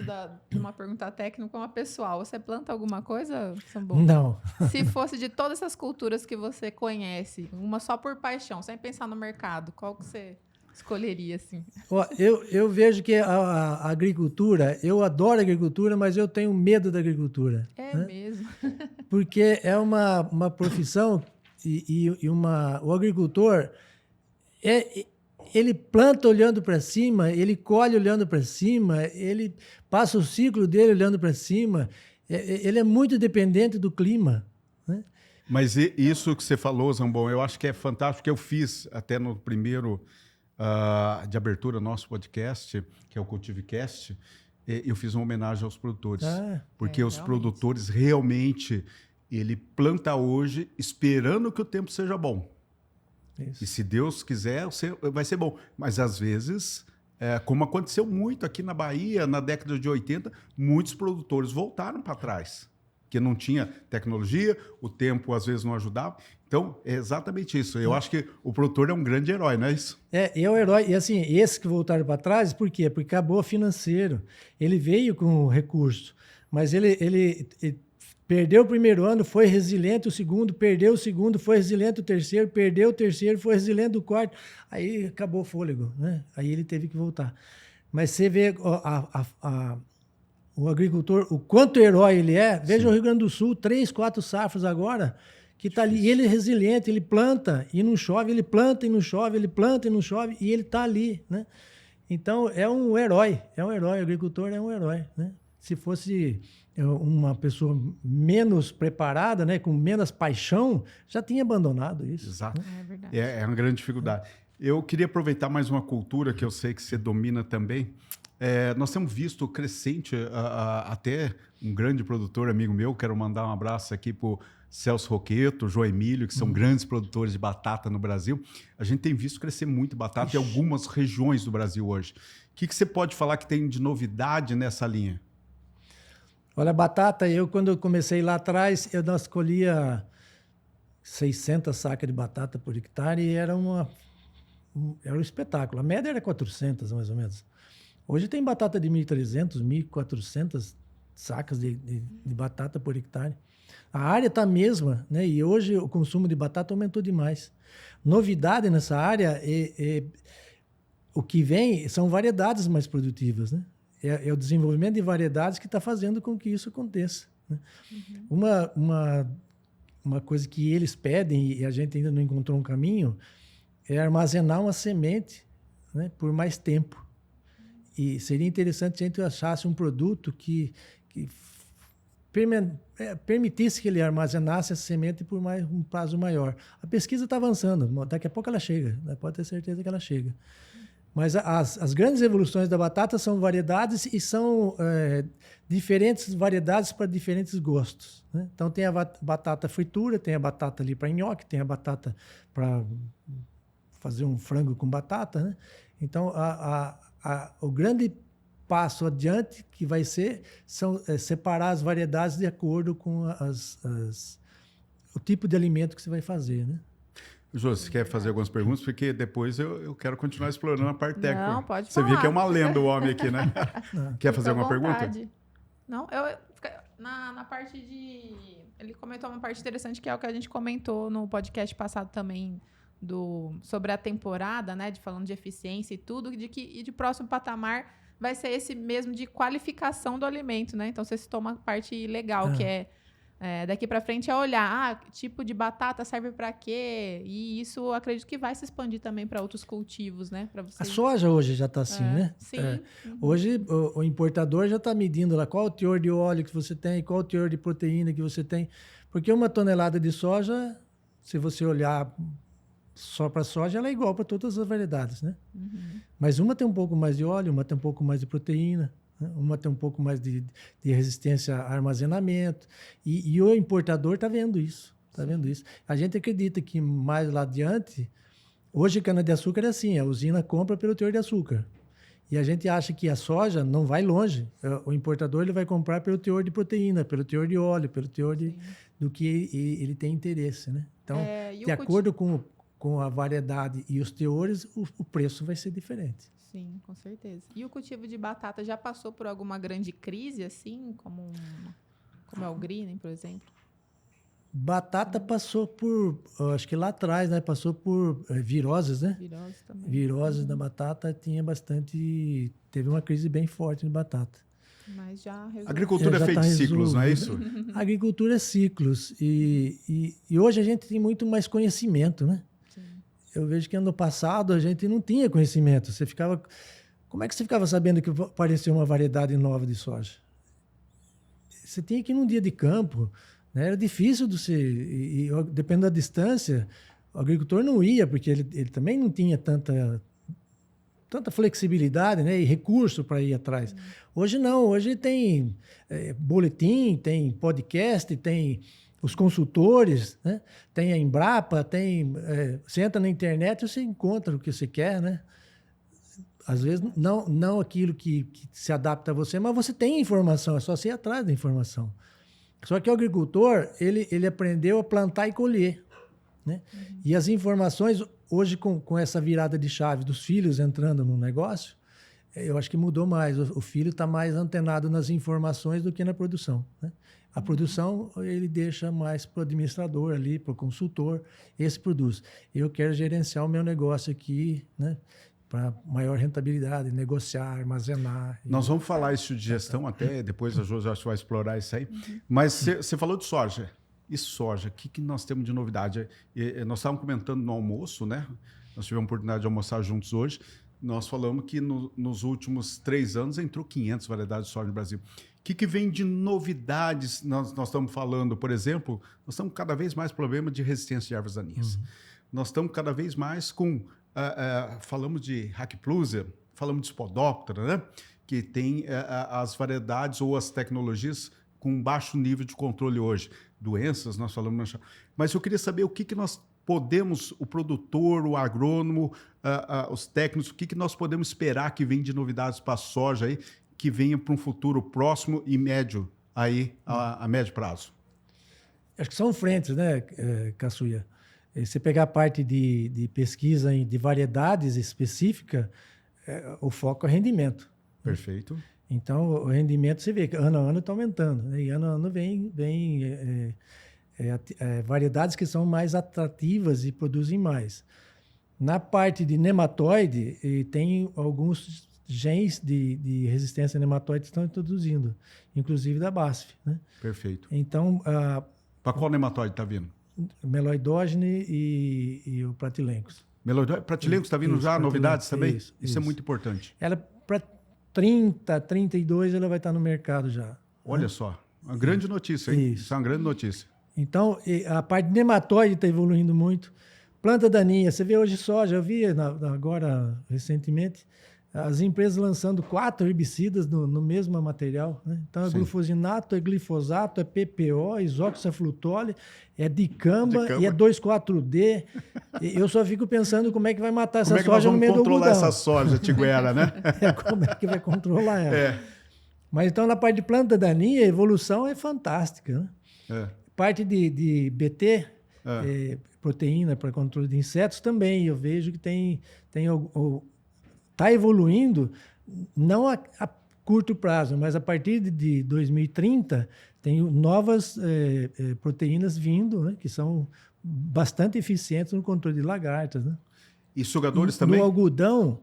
de uma pergunta técnica, uma pessoal, você planta alguma coisa, Zambon?
Não.
Se fosse de todas essas culturas que você conhece, uma só por paixão, sem pensar no mercado, qual que você escolheria, assim?
Ó, eu vejo que a agricultura, eu adoro a agricultura, mas eu tenho medo da agricultura.
Né? Mesmo.
Porque é uma profissão o agricultor... Ele planta olhando para cima, ele colhe olhando para cima, ele passa o ciclo dele olhando para cima. Ele é muito dependente do clima, né?
Mas isso que você falou, Zambon, eu acho que é fantástico, que eu fiz até no primeiro de abertura do nosso podcast, que é o Cultivecast, eu fiz uma homenagem aos produtores. Porque os produtores realmente, ele planta hoje esperando que o tempo seja bom. Isso. E se Deus quiser, vai ser bom. Mas, às vezes, como aconteceu muito aqui na Bahia, na década de 80, muitos produtores voltaram para trás, porque não tinha tecnologia, o tempo, às vezes, não ajudava. Então, é exatamente isso. Eu acho que o produtor é um grande herói, não é isso?
É o herói. E, assim, esses que voltaram para trás, por quê? Porque acabou financeiro. Ele veio com recurso, mas ele perdeu o primeiro ano, foi resiliente o segundo, perdeu o segundo, foi resiliente o terceiro, perdeu o terceiro, foi resiliente o quarto. Aí acabou o fôlego, né? Aí ele teve que voltar. Mas você vê o agricultor, o quanto herói ele é. Veja o Rio Grande do Sul, 3, 4 safras agora, que está ali. E ele é resiliente, ele planta e não chove, ele planta e não chove, ele planta e não chove, e ele está ali, né? Então, é um herói, o agricultor é um herói, né? Se fosse uma pessoa menos preparada, né, com menos paixão, já tinha abandonado isso.
Exato.
Né?
É verdade.
É uma grande dificuldade. Eu queria aproveitar mais uma cultura que eu sei que você domina também. Nós temos visto crescente, até um grande produtor, amigo meu, quero mandar um abraço aqui para o Celso Roqueto, João Emílio, que são grandes produtores de batata no Brasil. A gente tem visto crescer muito batata em algumas regiões do Brasil hoje. O que você pode falar que tem de novidade nessa linha?
Olha, batata, quando eu comecei lá atrás, nós colhia 600 sacas de batata por hectare e era era um espetáculo. A média era 400, mais ou menos. Hoje tem batata de 1.300, 1.400 sacas de batata por hectare. A área está a mesma, né? E hoje o consumo de batata aumentou demais. Novidade nessa área o que vem são variedades mais produtivas, né? É o desenvolvimento de variedades que está fazendo com que isso aconteça, né? Uma coisa que eles pedem e a gente ainda não encontrou um caminho é armazenar uma semente, né, por mais tempo. E seria interessante se a gente achasse um produto que permitisse que ele armazenasse essa semente por um prazo maior. A pesquisa está avançando, daqui a pouco ela chega, né? Pode ter certeza que ela chega. Mas as grandes evoluções da batata são variedades e são diferentes variedades para diferentes gostos, né? Então tem a batata fritura, tem a batata ali para nhoque, tem a batata para fazer um frango com batata, né? Então o grande passo adiante que vai ser separar as variedades de acordo com o tipo de alimento que você vai fazer, né?
Jô, você quer fazer algumas perguntas? Porque depois eu quero continuar explorando a parte técnica.
Não, pode
Você
falar.
viu que é uma lenda o homem aqui, né? Quer fazer alguma pergunta?
Não, na parte de... Ele comentou uma parte interessante, que é o que a gente comentou no podcast passado também, sobre a temporada, né? Falando de eficiência e tudo, e de próximo patamar vai ser esse mesmo de qualificação do alimento, né? Então, você citou uma parte legal, que daqui para frente é olhar, tipo de batata serve para quê? E isso eu acredito que vai se expandir também para outros cultivos, né?
A soja hoje já está assim, né?
Sim.
Hoje o importador já está medindo lá qual o teor de óleo que você tem, qual o teor de proteína que você tem. Porque uma tonelada de soja, se você olhar só para soja, ela é igual para todas as variedades, né? Mas uma tem um pouco mais de óleo, uma tem um pouco mais de proteína, uma tem um pouco mais de resistência a armazenamento, e o importador está vendo isso, A gente acredita que mais lá adiante, hoje cana-de-açúcar é assim, a usina compra pelo teor de açúcar, e a gente acha que a soja não vai longe, o importador ele vai comprar pelo teor de proteína, pelo teor de óleo, pelo teor do que ele tem interesse, né? Então, de acordo com a variedade e os teores, o preço vai ser diferente.
Sim, com certeza. E o cultivo de batata já passou por alguma grande crise, assim, como é o greening, por exemplo?
Batata passou por, acho que lá atrás, né? Passou por viroses, né?
Viroses também.
Viroses da batata teve uma crise bem forte de batata.
Mas já resolveu.
Agricultura é feita de ciclos, não é isso?
A agricultura é ciclos. E hoje a gente tem muito mais conhecimento, né? Eu vejo que ano passado a gente não tinha conhecimento. Como é que você ficava sabendo que apareceu uma variedade nova de soja? Você tinha que ir num dia de campo, né? Era difícil dependendo da distância, o agricultor não ia, porque ele também não tinha tanta flexibilidade, né? E recurso para ir atrás. Hoje não, hoje tem boletim, tem podcast, tem os consultores, né? Tem a Embrapa, você entra na internet e você encontra o que você quer, né? Às vezes não aquilo que se adapta a você, mas você tem informação, é só você ir atrás da informação. Só que o agricultor, ele aprendeu a plantar e colher, né? E as informações, hoje com essa virada de chave dos filhos entrando no negócio, eu acho que mudou mais. O filho está mais antenado nas informações do que na produção, né? A produção, ele deixa mais para o administrador ali, para o consultor, esse produz. Eu quero gerenciar o meu negócio aqui, né, para maior rentabilidade, negociar, armazenar.
Nós vamos falar isso de gestão até, depois a Josi vai explorar isso aí. Mas você falou de soja. E soja, o que nós temos de novidade? Nós estávamos comentando no almoço, né? Nós tivemos a oportunidade de almoçar juntos hoje. Nós falamos que nos últimos 3 anos entrou 500 variedades de soja no Brasil. O que vem de novidades? Nós estamos falando, por exemplo, nós estamos cada vez mais com problema de resistência de ervas daninhas. Nós estamos cada vez mais com... falamos de Hackplusia, falamos de Spodoptera, né? Que tem as variedades ou as tecnologias com baixo nível de controle hoje. Doenças, nós falamos... Mas eu queria saber o que nós podemos, o produtor, o agrônomo, os técnicos, o que nós podemos esperar que vem de novidades para a soja aí, que venha para um futuro próximo e médio, aí, a médio prazo?
Acho que são frentes, né, Caçuia? Você pegar a parte de pesquisa de variedades específica, o foco é rendimento.
Perfeito.
Então, o rendimento, você vê que ano a ano está aumentando, né? E ano a ano vem variedades que são mais atrativas e produzem mais. Na parte de nematóide, tem alguns genes de resistência a nematóide que estão introduzindo, inclusive da BASF, né?
Perfeito.
Então,
para qual nematóide está vindo?
Meloidógene e o Pratilencos.
Pratilencos está vindo já, novidades também? Isso é muito importante.
Ela, para 30, 32, ela vai estar no mercado já.
Olha só, uma grande notícia, hein? Isso é uma grande notícia.
Então, a parte de nematóide está evoluindo muito. Planta daninha, você vê hoje soja, eu vi agora, recentemente, as empresas lançando 4 herbicidas no mesmo material, né? Então, é glufosinato, é glifosato, é PPO, isoxaflutole, é dicamba e é 2,4-D. Eu só fico pensando como é que vai matar essa soja no meio do algodão.
Como é que nós vamos controlar essa soja, tiguera, né?
Como é que vai controlar ela? Mas então, na parte de planta daninha, a evolução é fantástica, né? Parte de BT, proteína para controle de insetos, também eu vejo que está evoluindo, não a curto prazo, mas a partir de 2030, tem novas proteínas vindo, né, que são bastante eficientes no controle de lagartas. Né?
E sugadores também?
No algodão,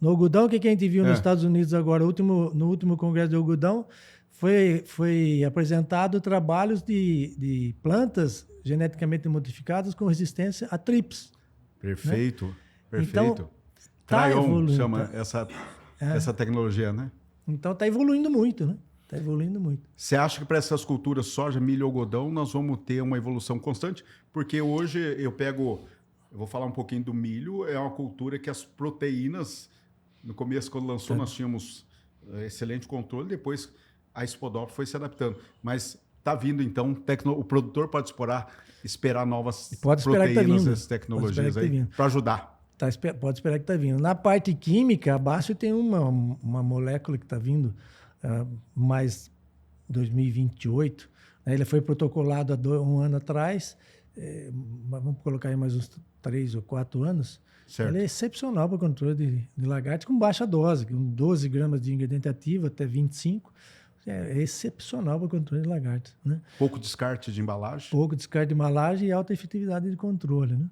o que a gente viu nos Estados Unidos agora, no último congresso de algodão, foi apresentado trabalhos de plantas geneticamente modificadas com resistência a TRIPS.
Perfeito,
né?
perfeito.
Então, tá
Tryon chama essa tecnologia, né?
Então está evoluindo muito, né? Está evoluindo muito.
Você acha que para essas culturas soja, milho e algodão nós vamos ter uma evolução constante? Porque hoje eu vou falar um pouquinho do milho, é uma cultura que as proteínas, no começo quando lançou nós tínhamos excelente controle, depois a Spodop foi se adaptando. Mas está vindo então, o produtor pode esperar novas proteínas dessas tecnologias aí para ajudar.
Pode esperar que está vindo. Na parte química, abaixo tem uma molécula que está vindo mais 2028. Né? Ele foi protocolado há um ano atrás, vamos colocar aí mais uns 3 ou 4 anos.
Certo.
Ele é excepcional para o controle de lagartos com baixa dose, com 12 gramas de ingrediente ativo até 25. É excepcional para o controle de lagartos. Né?
Pouco descarte de embalagem.
Pouco descarte de embalagem e alta efetividade de controle. Né?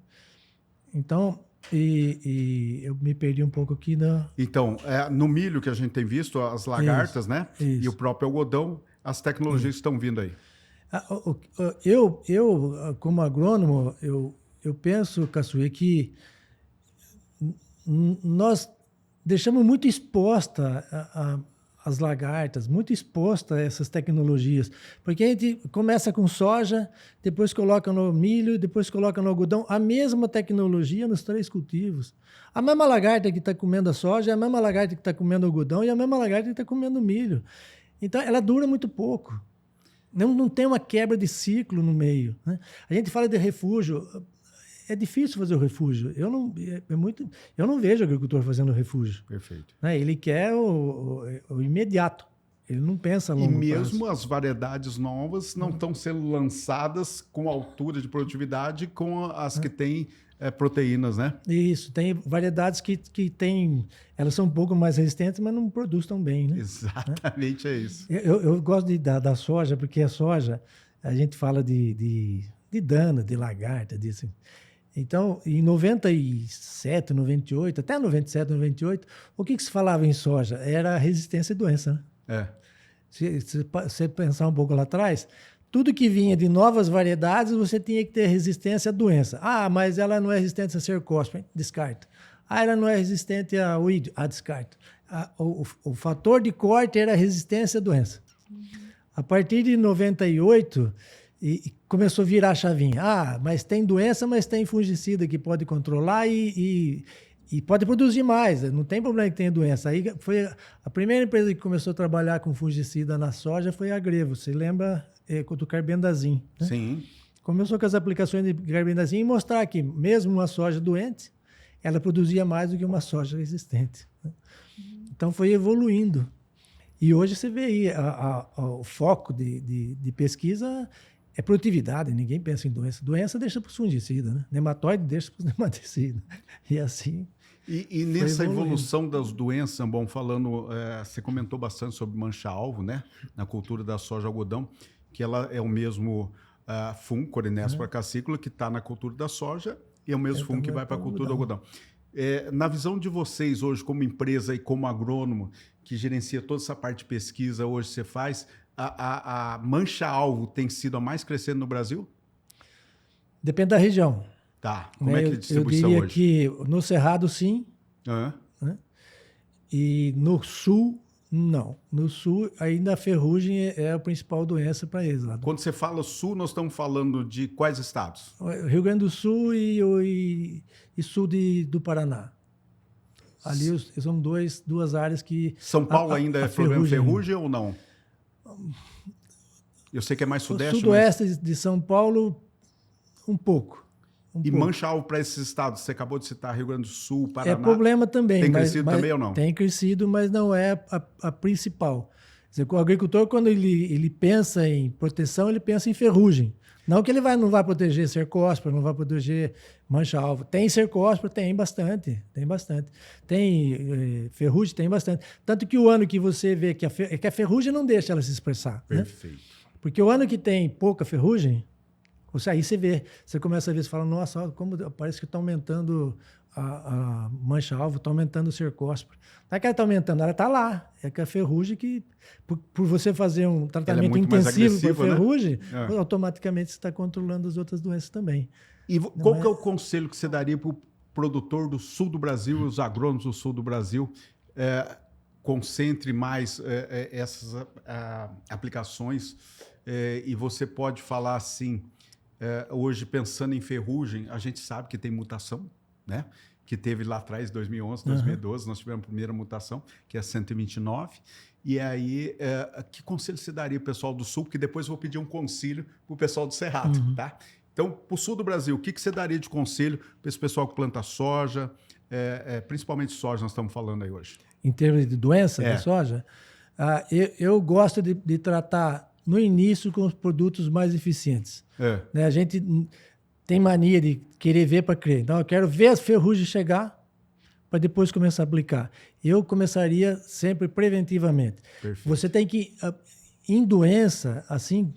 Então, eu me perdi um pouco aqui na...
Então, no milho que a gente tem visto, as lagartas, né?
Isso.
E o próprio algodão, as tecnologias estão vindo aí.
Eu como agrônomo, eu penso, Caçuê, que nós deixamos muito exposta as lagartas, muito exposta a essas tecnologias. Porque a gente começa com soja, depois coloca no milho, depois coloca no algodão, a mesma tecnologia nos 3 cultivos. A mesma lagarta que está comendo a soja, é a mesma lagarta que está comendo algodão e a mesma lagarta que está comendo milho. Então, ela dura muito pouco. Não tem uma quebra de ciclo no meio. Né? A gente fala de refúgio. É difícil fazer o refúgio. Eu não vejo agricultor fazendo refúgio.
Perfeito.
Né? Ele quer o imediato. Ele não pensa a longo prazo.
E mesmo as variedades novas não estão sendo lançadas com altura de produtividade com as que têm proteínas, né?
Isso. Tem variedades que têm... Elas são um pouco mais resistentes, mas não produzem tão bem. Né?
Exatamente, é isso.
Eu gosto da soja, porque a soja, a gente fala de dana, de lagarta, disso. Então, em 97, 98, até 97, 98, o que se falava em soja? Era resistência à doença. Né? Se você pensar um pouco lá atrás, tudo que vinha de novas variedades, você tinha que ter resistência à doença. Ah, mas ela não é resistente a cercóspora, descarta. Ah, ela não é resistente a oídio, descarta. O fator de corte era a resistência à doença. A partir de 98... E começou a virar a chavinha. Ah, mas tem doença, mas tem fungicida que pode controlar e pode produzir mais. Não tem problema que tenha doença. Aí foi a primeira empresa que começou a trabalhar com fungicida na soja foi a Grevo. Você lembra do carbendazim? Né?
Sim.
Começou com as aplicações de carbendazim e mostrar que mesmo uma soja doente, ela produzia mais do que uma soja resistente. Né? Então foi evoluindo. E hoje você vê aí o foco de pesquisa É produtividade, ninguém pensa em doença. Doença deixa para os fungicidas, né? Nematóide deixa para os nematicidas. E assim...
E nessa evolução das doenças, bom, falando, você comentou bastante sobre mancha-alvo, né? Na cultura da soja algodão, que ela é o mesmo fungo, Corynespora cassicula, que está na cultura da soja e é o mesmo fungo que vai para a cultura do algodão. Na visão de vocês hoje, como empresa e como agrônomo, que gerencia toda essa parte de pesquisa hoje você faz, a mancha-alvo tem sido a mais crescente no Brasil?
Depende da região.
Tá. Como é que é a distribuição
hoje? Eu
hoje?
diria que no Cerrado, sim. Né? E no Sul, não. No Sul, ainda a ferrugem é a principal doença para eles. Lá.
Quando você fala Sul, nós estamos falando de quais estados?
Rio Grande do Sul e Sul do Paraná. Ali são duas áreas que...
São Paulo ainda é problema ferrugem ou não? Eu sei que é mais sudeste.
O sudoeste de São Paulo, um pouco.
Mancha-alvo para esses estados, você acabou de citar Rio Grande do Sul, Paraná.
É problema também.
Tem crescido também ou não?
Tem crescido, mas não é a principal. Quer dizer, o agricultor, quando ele pensa em proteção, ele pensa em ferrugem. Não que ele não vai proteger cercóspora, não vai proteger mancha-alvo. Tem cercóspora, tem bastante. Tem ferrugem, tem bastante. Tanto que o ano que você vê que a ferrugem não deixa ela se expressar.
Perfeito.
Né? Porque o ano que tem pouca ferrugem, aí você vê, você começa a ver, você fala, nossa, como parece que está aumentando a mancha-alvo, está aumentando o cercóspora. Não é que ela está aumentando, ela está lá. É que a ferrugem que, por você fazer um tratamento intensivo com a ferrugem, né? Automaticamente você está controlando as outras doenças também.
E qual que é o conselho que você daria para o produtor do sul do Brasil e os agrônomos do sul do Brasil? Concentre mais essas aplicações e você pode falar assim... hoje, pensando em ferrugem, a gente sabe que tem mutação, né? Que teve lá atrás, 2011, 2012, nós tivemos a primeira mutação, que é a 129. E aí, que conselho você daria para o pessoal do Sul? Porque depois eu vou pedir um conselho para o pessoal do Cerrado, tá? Então, para o Sul do Brasil, o que você daria de conselho para esse pessoal que planta soja, principalmente soja, nós estamos falando aí hoje?
Em termos de doença da soja, eu gosto de tratar no início com os produtos mais eficientes. Né? A gente tem mania de querer ver para crer. Então, eu quero ver as ferrugens chegar para depois começar a aplicar. Eu começaria sempre preventivamente.
Perfeito.
Você tem que, em doença, assim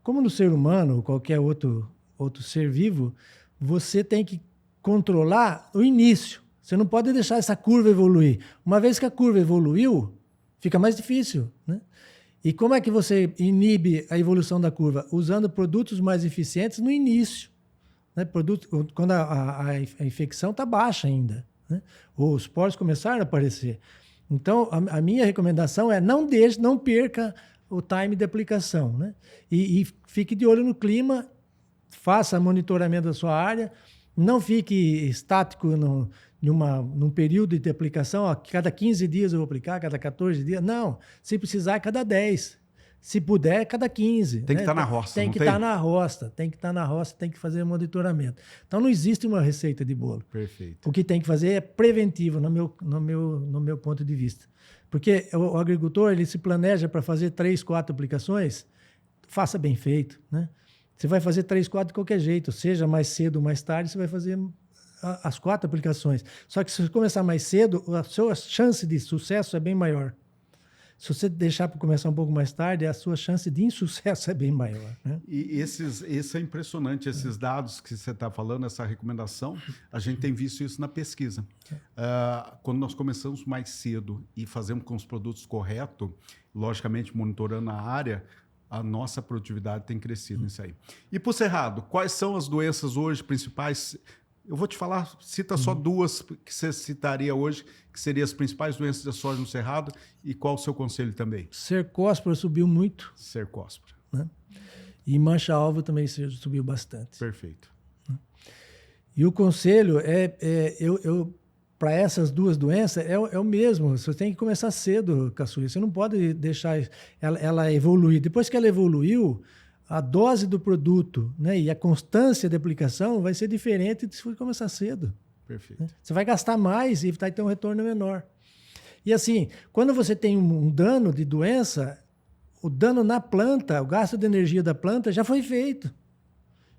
como no ser humano ou qualquer outro ser vivo, você tem que controlar o início. Você não pode deixar essa curva evoluir. Uma vez que a curva evoluiu, fica mais difícil, né? E como é que você inibe a evolução da curva? Usando produtos mais eficientes no início. Né? Quando a infecção está baixa ainda. Né? Ou os poros começaram a aparecer. Então, a minha recomendação é não perca o time de aplicação. Né? E fique de olho no clima, faça monitoramento da sua área, não fique estático num período de aplicação, cada 15 dias eu vou aplicar, cada 14 dias. Não, se precisar, cada 10. Se puder, cada 15.
Tem que estar na roça.
Tem que estar na roça, tem que fazer monitoramento. Então, não existe uma receita de bolo.
Perfeito.
O que tem que fazer é preventivo, no meu ponto de vista. Porque o agricultor, ele se planeja para fazer 3, 4 aplicações, faça bem feito, né? Você vai fazer 3, 4 de qualquer jeito, seja mais cedo ou mais tarde, você vai fazer as 4 aplicações. Só que se você começar mais cedo, a sua chance de sucesso é bem maior. Se você deixar para começar um pouco mais tarde, a sua chance de insucesso é bem maior. Né?
E isso é impressionante, esses dados que você está falando, essa recomendação, a gente tem visto isso na pesquisa. Quando nós começamos mais cedo e fazemos com os produtos corretos, logicamente monitorando a área, a nossa produtividade tem crescido nisso aí. E para o Cerrado, quais são as doenças hoje principais? Eu vou te falar, cita só 2 que você citaria hoje, que seriam as principais doenças da soja no Cerrado, e qual o seu conselho também?
Cercóspora subiu muito.
Cercóspora.
Né? E mancha-alvo também subiu bastante.
Perfeito.
E o conselho para essas 2 doenças é o mesmo. Você tem que começar cedo, Caçuia. Você não pode deixar ela evoluir. Depois que ela evoluiu, a dose do produto, né, e a constância de aplicação vai ser diferente se você começar cedo.
Perfeito.
Né? Você vai gastar mais e vai ter um retorno menor. E assim, quando você tem um dano de doença, o dano na planta, o gasto de energia da planta já foi feito.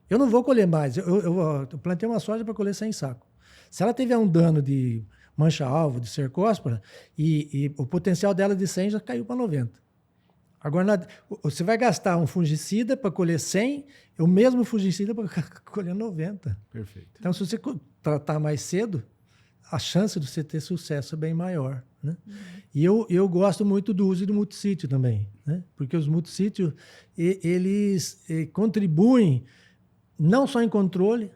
Eu não vou colher mais. Eu plantei uma soja para colher 100 sacos. Se ela tiver um dano de mancha-alvo, de cercóspora, e o potencial dela de 100 já caiu para 90. Agora, você vai gastar um fungicida para colher 100, o mesmo fungicida para colher 90.
Perfeito.
Então, se você tratar mais cedo, a chance de você ter sucesso é bem maior, né? E eu gosto muito do uso do multissítio também, né? Porque os multissítios, eles contribuem não só em controle,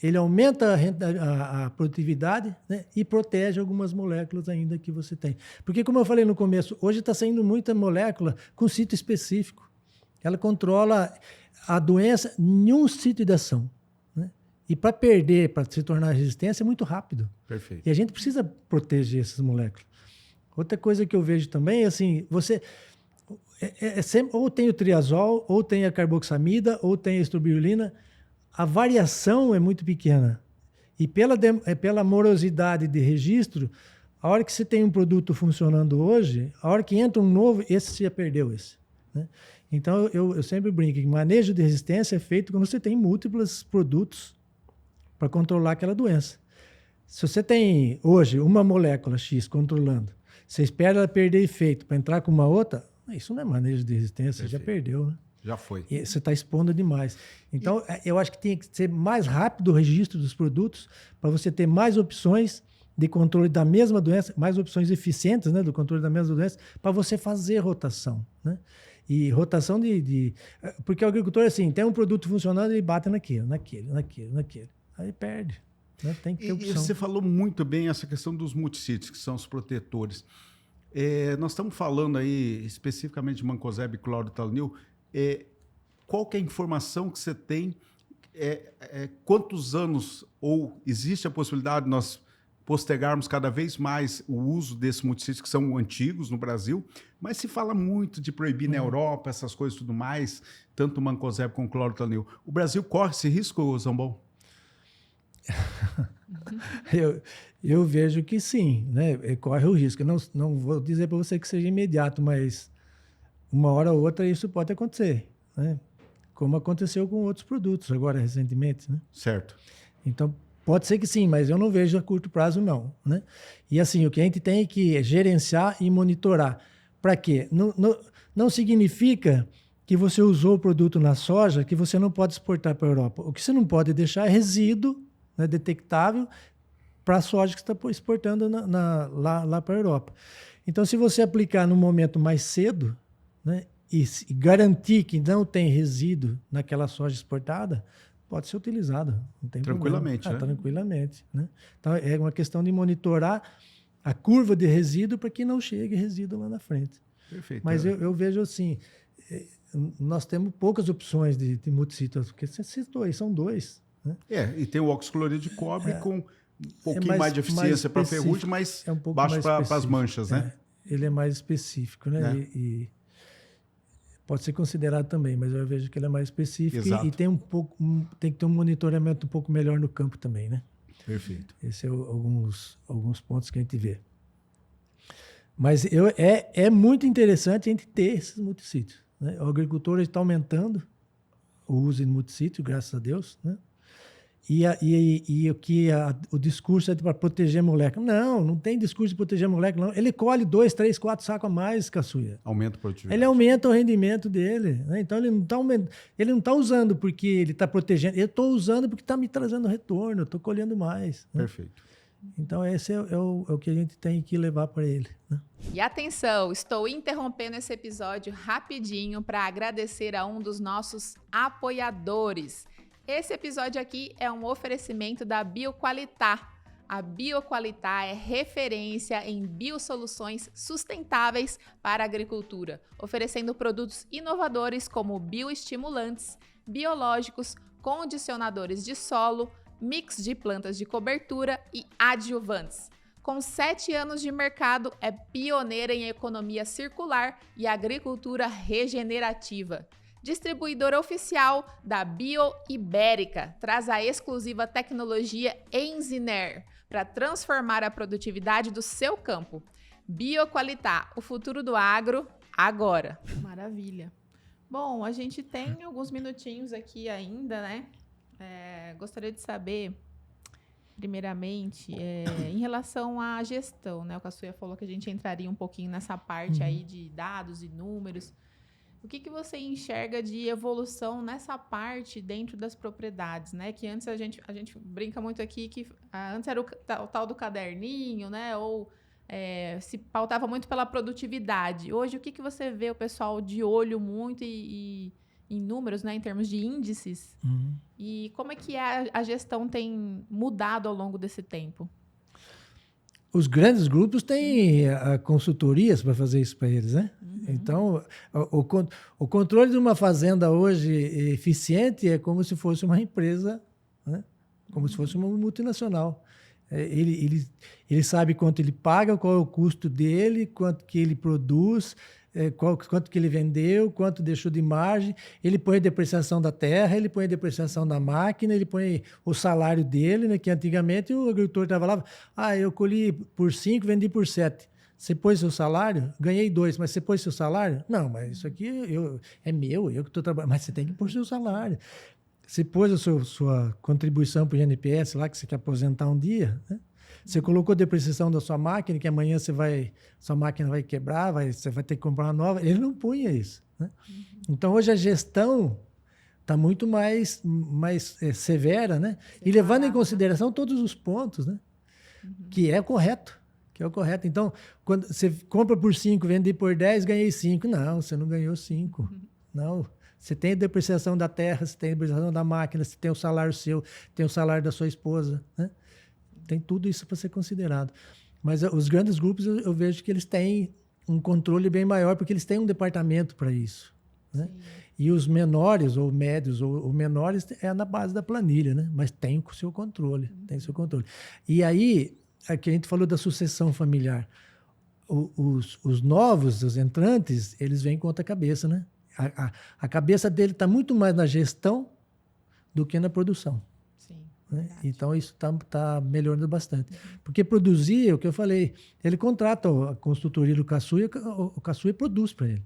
ele aumenta a produtividade, né? E protege algumas moléculas ainda que você tem. Porque, como eu falei no começo, hoje está saindo muita molécula com sítio específico. Ela controla a doença em um sítio de ação, né? E para perder, para se tornar resistência, é muito rápido.
Perfeito.
E a gente precisa proteger essas moléculas. Outra coisa que eu vejo também é assim, você... sempre, ou tem o triazol, ou tem a carboxamida, ou tem a estrobilurina. A variação é muito pequena. E pela morosidade de registro, a hora que você tem um produto funcionando hoje, a hora que entra um novo, esse você já perdeu esse, né? Então, eu sempre brinco que manejo de resistência é feito quando você tem múltiplos produtos para controlar aquela doença. Se você tem, hoje, uma molécula X controlando, você espera ela perder efeito para entrar com uma outra, isso não é manejo de resistência, você já perdeu, né?
Já foi.
E você está expondo demais. Então, eu acho que tem que ser mais rápido o registro dos produtos para você ter mais opções de controle da mesma doença, mais opções eficientes, né, do controle da mesma doença, para você fazer rotação, né? E rotação porque o agricultor, assim, tem um produto funcionando e bate naquele. Aí perde. Né? Tem que ter opção.
E você falou muito bem essa questão dos multissítios, que são os protetores. Nós estamos falando aí especificamente de mancozeb e clorotanil. Qual que é a informação que você tem? Quantos anos, ou existe a possibilidade de nós postergarmos cada vez mais o uso desses multissítios que são antigos no Brasil, mas se fala muito de proibir na Europa, essas coisas e tudo mais, tanto o mancozeb como o clorotanil. O Brasil corre esse risco, Zambon?
Eu vejo que sim, né? Corre o risco. Não vou dizer para você que seja imediato, mas uma hora ou outra isso pode acontecer, né? Como aconteceu com outros produtos agora recentemente, né?
Certo.
Então, pode ser que sim, mas eu não vejo a curto prazo, não, né? E assim, o que a gente tem é que gerenciar e monitorar. Para quê? Não significa que você usou o produto na soja que você não pode exportar para a Europa. O que você não pode deixar é resíduo, né, detectável para a soja que você está exportando lá para a Europa. Então, se você aplicar no momento mais cedo, né, e garantir que não tem resíduo naquela soja exportada, pode ser utilizado. Não tem
tranquilamente,
problema.
né?
Tranquilamente, né? Então, é uma questão de monitorar a curva de resíduo para que não chegue resíduo lá na frente.
Perfeito.
Mas eu vejo assim, nós temos poucas opções de multissítios, porque você citou aí, são dois. Né?
E tem o óxido de cobre com um pouquinho mais de eficiência para ferrugem, mas baixo para as manchas, né?
Ele é mais específico, né? E pode ser considerado também, mas eu vejo que ele é mais específico. E tem tem que ter um monitoramento um pouco melhor no campo também, né?
Perfeito.
Esses são alguns pontos que a gente vê. Mas é muito interessante a gente ter esses multissítios, né? O agricultor está aumentando o uso de multissítio, graças a Deus, né? E o discurso é para proteger a molécula. Não tem discurso de proteger a molécula, não. Ele colhe 2, 3, 4 sacos a mais, caçuia.
Aumenta a produtividade.
Ele aumenta o rendimento dele, né? Então, ele não está usando porque ele está protegendo. Eu estou usando porque está me trazendo retorno, eu estou colhendo mais. Né?
Perfeito.
Então, esse é o que a gente tem que levar para ele. Né?
E atenção, estou interrompendo esse episódio rapidinho para agradecer a um dos nossos apoiadores. Esse episódio aqui é um oferecimento da Bioqualitá. A Bioqualitá é referência em biosoluções sustentáveis para a agricultura, oferecendo produtos inovadores como bioestimulantes, biológicos, condicionadores de solo, mix de plantas de cobertura e adjuvantes. Com 7 anos de mercado, é pioneira em economia circular e agricultura regenerativa. Distribuidora oficial da Bioibérica, traz a exclusiva tecnologia Enziner para transformar a produtividade do seu campo. Bioqualitá, o futuro do agro, agora. Maravilha. Bom, a gente tem alguns minutinhos aqui ainda, né? Gostaria de saber, primeiramente, em relação à gestão, né? O Caçuia falou que a gente entraria um pouquinho nessa parte aí de dados e números. O que você enxerga de evolução nessa parte dentro das propriedades, né? Que antes a gente brinca muito aqui que antes era o tal do caderninho, né? Ou se pautava muito pela produtividade. Hoje, o que você vê o pessoal de olho muito e em números, né? Em termos de índices? E como é que a gestão tem mudado ao longo desse tempo?
Os grandes grupos têm consultorias para fazer isso para eles, né? Então, o controle de uma fazenda hoje eficiente é como se fosse uma empresa, né? Como se fosse uma multinacional. Ele sabe quanto ele paga, qual é o custo dele, quanto que ele produz, quanto que ele vendeu, quanto deixou de margem. Ele põe a depreciação da terra, ele põe a depreciação da máquina, ele põe o salário dele, né? Que antigamente o agricultor estava lá, eu colhi por 5, vendi por 7. Você pôs seu salário? Ganhei 2, mas você pôs seu salário? Não, mas isso aqui é meu, eu que estou trabalhando. Mas você tem que pôr seu salário. Você pôs a sua contribuição para o INPS lá, que você quer aposentar um dia, né? Você colocou a depreciação da sua máquina, que amanhã sua máquina vai quebrar, você vai ter que comprar uma nova. Ele não punha isso, né? Então, hoje a gestão está muito mais severa, né? E levando em consideração todos os pontos, né? Que é o correto. Então, quando você compra por 5, vende por 10, ganhei 5. Não, você não ganhou 5. Não. Você tem a depreciação da terra, você tem a depreciação da máquina, você tem o salário seu, tem o salário da sua esposa, né? Tem tudo isso para ser considerado. Mas os grandes grupos, eu vejo que eles têm um controle bem maior, porque eles têm um departamento para isso, né? E os menores, ou médios, ou menores, é na base da planilha, né? Mas tem o seu controle, tem o seu controle. E aí, aqui a gente falou da sucessão familiar. Os novos, os entrantes, eles vêm com outra cabeça, né? A cabeça dele está muito mais na gestão do que na produção.
Sim,
né? Então, isso está melhorando bastante. Porque produzir, o que eu falei, ele contrata a consultoria do Caçuia, o Caçuia produz para ele.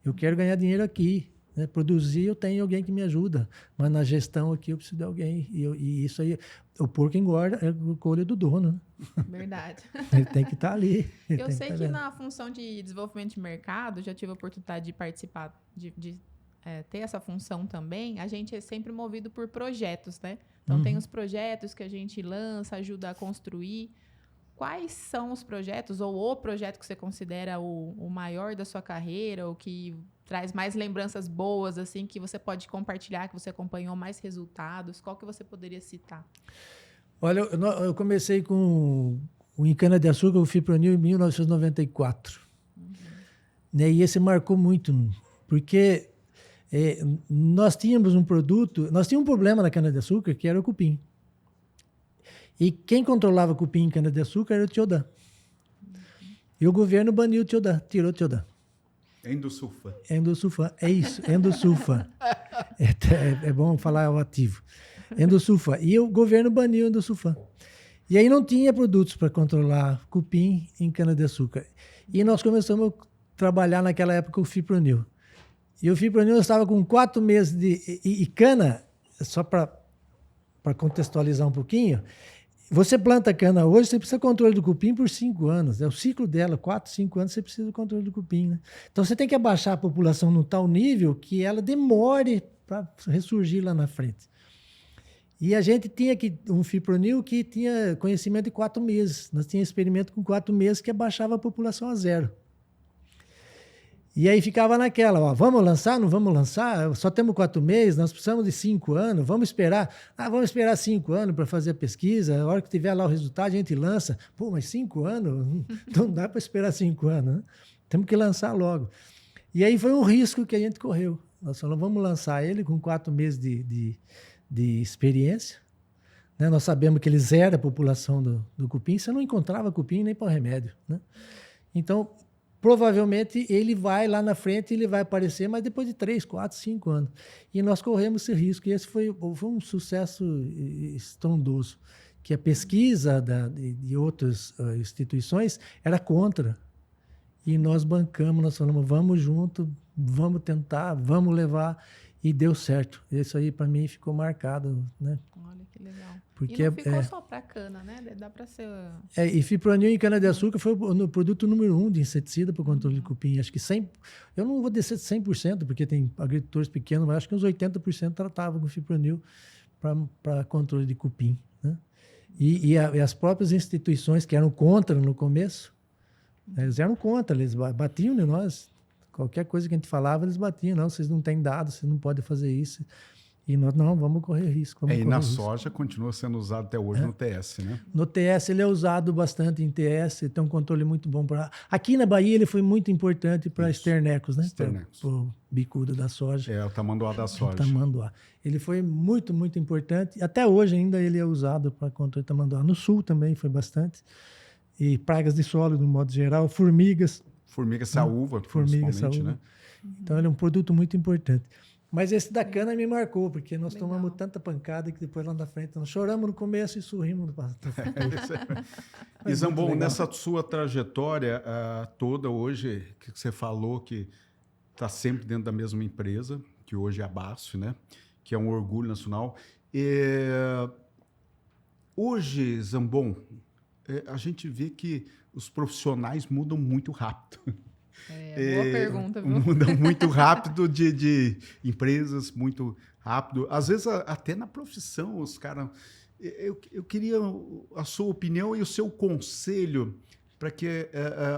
Eu quero ganhar dinheiro aqui. Né? Produzir, eu tenho alguém que me ajuda. Mas na gestão aqui, eu preciso de alguém. E isso aí, o porco engorda, é a colha do dono. Né?
Verdade.
Ele tem que estar ali.
Eu sei que na função de desenvolvimento de mercado, já tive a oportunidade de participar, de ter essa função também. A gente é sempre movido por projetos, né? Então, tem os projetos que a gente lança, ajuda a construir. Quais são os projetos, ou o projeto que você considera o maior da sua carreira, ou que traz mais lembranças boas, assim, que você pode compartilhar, que você acompanhou mais resultados? Qual que você poderia citar?
Olha, eu comecei com o cana-de-açúcar, o Fipronil, em 1994. Né? E esse marcou muito, porque nós tínhamos um produto, nós tínhamos um problema na cana-de-açúcar, que era o cupim. E quem controlava cupim e cana-de-açúcar era o Tiodã. E o governo baniu o Tiodã, tirou o Tiodã.
Endosulfa.
Endosulfa, é isso, endosulfa. É bom falar o ativo. Endosulfa. E o governo baniu o endosulfa. E aí não tinha produtos para controlar cupim em cana-de-açúcar. E nós começamos a trabalhar naquela época com o Fipronil. E o Fipronil estava com 4 meses de... E cana, só para contextualizar um pouquinho, você planta cana hoje, você precisa de controle do cupim por 5 anos. É o ciclo dela, 4, 5 anos, você precisa do controle do cupim. Né? Então, você tem que abaixar a população num tal nível que ela demore para ressurgir lá na frente. E a gente tinha um Fipronil que tinha conhecimento de 4 meses. Nós tínhamos experimento com 4 meses que abaixava a população a 0. E aí ficava naquela, vamos lançar, não vamos lançar? Só temos 4 meses, nós precisamos de 5 anos, vamos esperar. Vamos esperar 5 anos para fazer a pesquisa, a hora que tiver lá o resultado a gente lança. Pô, mas 5 anos? Não dá para esperar 5 anos, né? Temos que lançar logo. E aí foi um risco que a gente correu. Nós falamos, vamos lançar ele com 4 meses de experiência. Né? Nós sabemos que ele zera a população do cupim, você não encontrava cupim nem para remédio. Né? Então, provavelmente ele vai lá na frente, ele vai aparecer, mas depois de 3, 4, 5 anos. E nós corremos esse risco, e esse foi um sucesso estrondoso, que a pesquisa de outras instituições era contra. e nós bancamos, nós falamos, vamos junto, vamos tentar, vamos levar, e deu certo. Isso aí, para mim, ficou marcado, né?
Olha que legal.
Porque
e não ficou só para cana, né? Dá para ser...
e fipronil em cana-de-açúcar foi o produto número 1 de inseticida para o controle de cupim. Acho que 100%, eu não vou descer de 100%, porque tem agricultores pequenos, mas acho que uns 80% tratavam com fipronil para controle de cupim, né? E as próprias instituições que eram contra no começo, eles eram contra, eles batiam em nós. Qualquer coisa que a gente falava, eles batiam. Não, vocês não têm dados, vocês não podem fazer isso. E nós, não, vamos correr risco.
E na soja continua sendo usado até hoje no TS, né?
No TS ele é usado bastante em TS, tem um controle muito bom para... Aqui na Bahia ele foi muito importante para esternecos, né?
Esternecos.
Para o bicudo da soja.
É, o tamanduá da soja.
O tamanduá. Ele foi muito, muito importante. Até hoje ainda ele é usado para controle de tamanduá. No sul também foi bastante. E pragas de solo, de modo geral. Formigas.
Formiga saúva,
Formiga
principalmente,
saúva.
né?
Então ele é um produto muito importante. Mas esse da cana me marcou, porque nós
Legal.
tomamos tanta pancada que depois lá na frente nós choramos no começo e sorrimos no
E Zambon, nessa sua trajetória toda hoje, que você falou que está sempre dentro da mesma empresa, que hoje é a BASF, né? Que é um orgulho nacional. Hoje, Zambon, a gente vê que os profissionais mudam muito rápido.
Boa pergunta, viu?
Mudam muito rápido de empresas, muito rápido. Às vezes, até na profissão, os caras... Eu queria a sua opinião e o seu conselho para que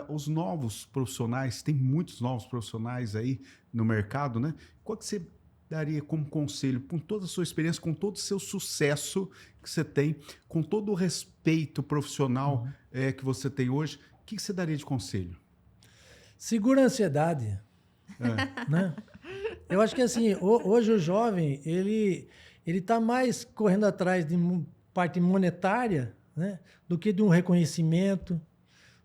os novos profissionais, tem muitos novos profissionais aí no mercado, né? Qual que você daria como conselho, com toda a sua experiência, com todo o seu sucesso que você tem, com todo o respeito profissional que você tem hoje, o que você daria de conselho?
Segura a ansiedade. Né? Eu acho que assim, hoje o jovem, ele está mais correndo atrás de parte monetária, né, do que de um reconhecimento,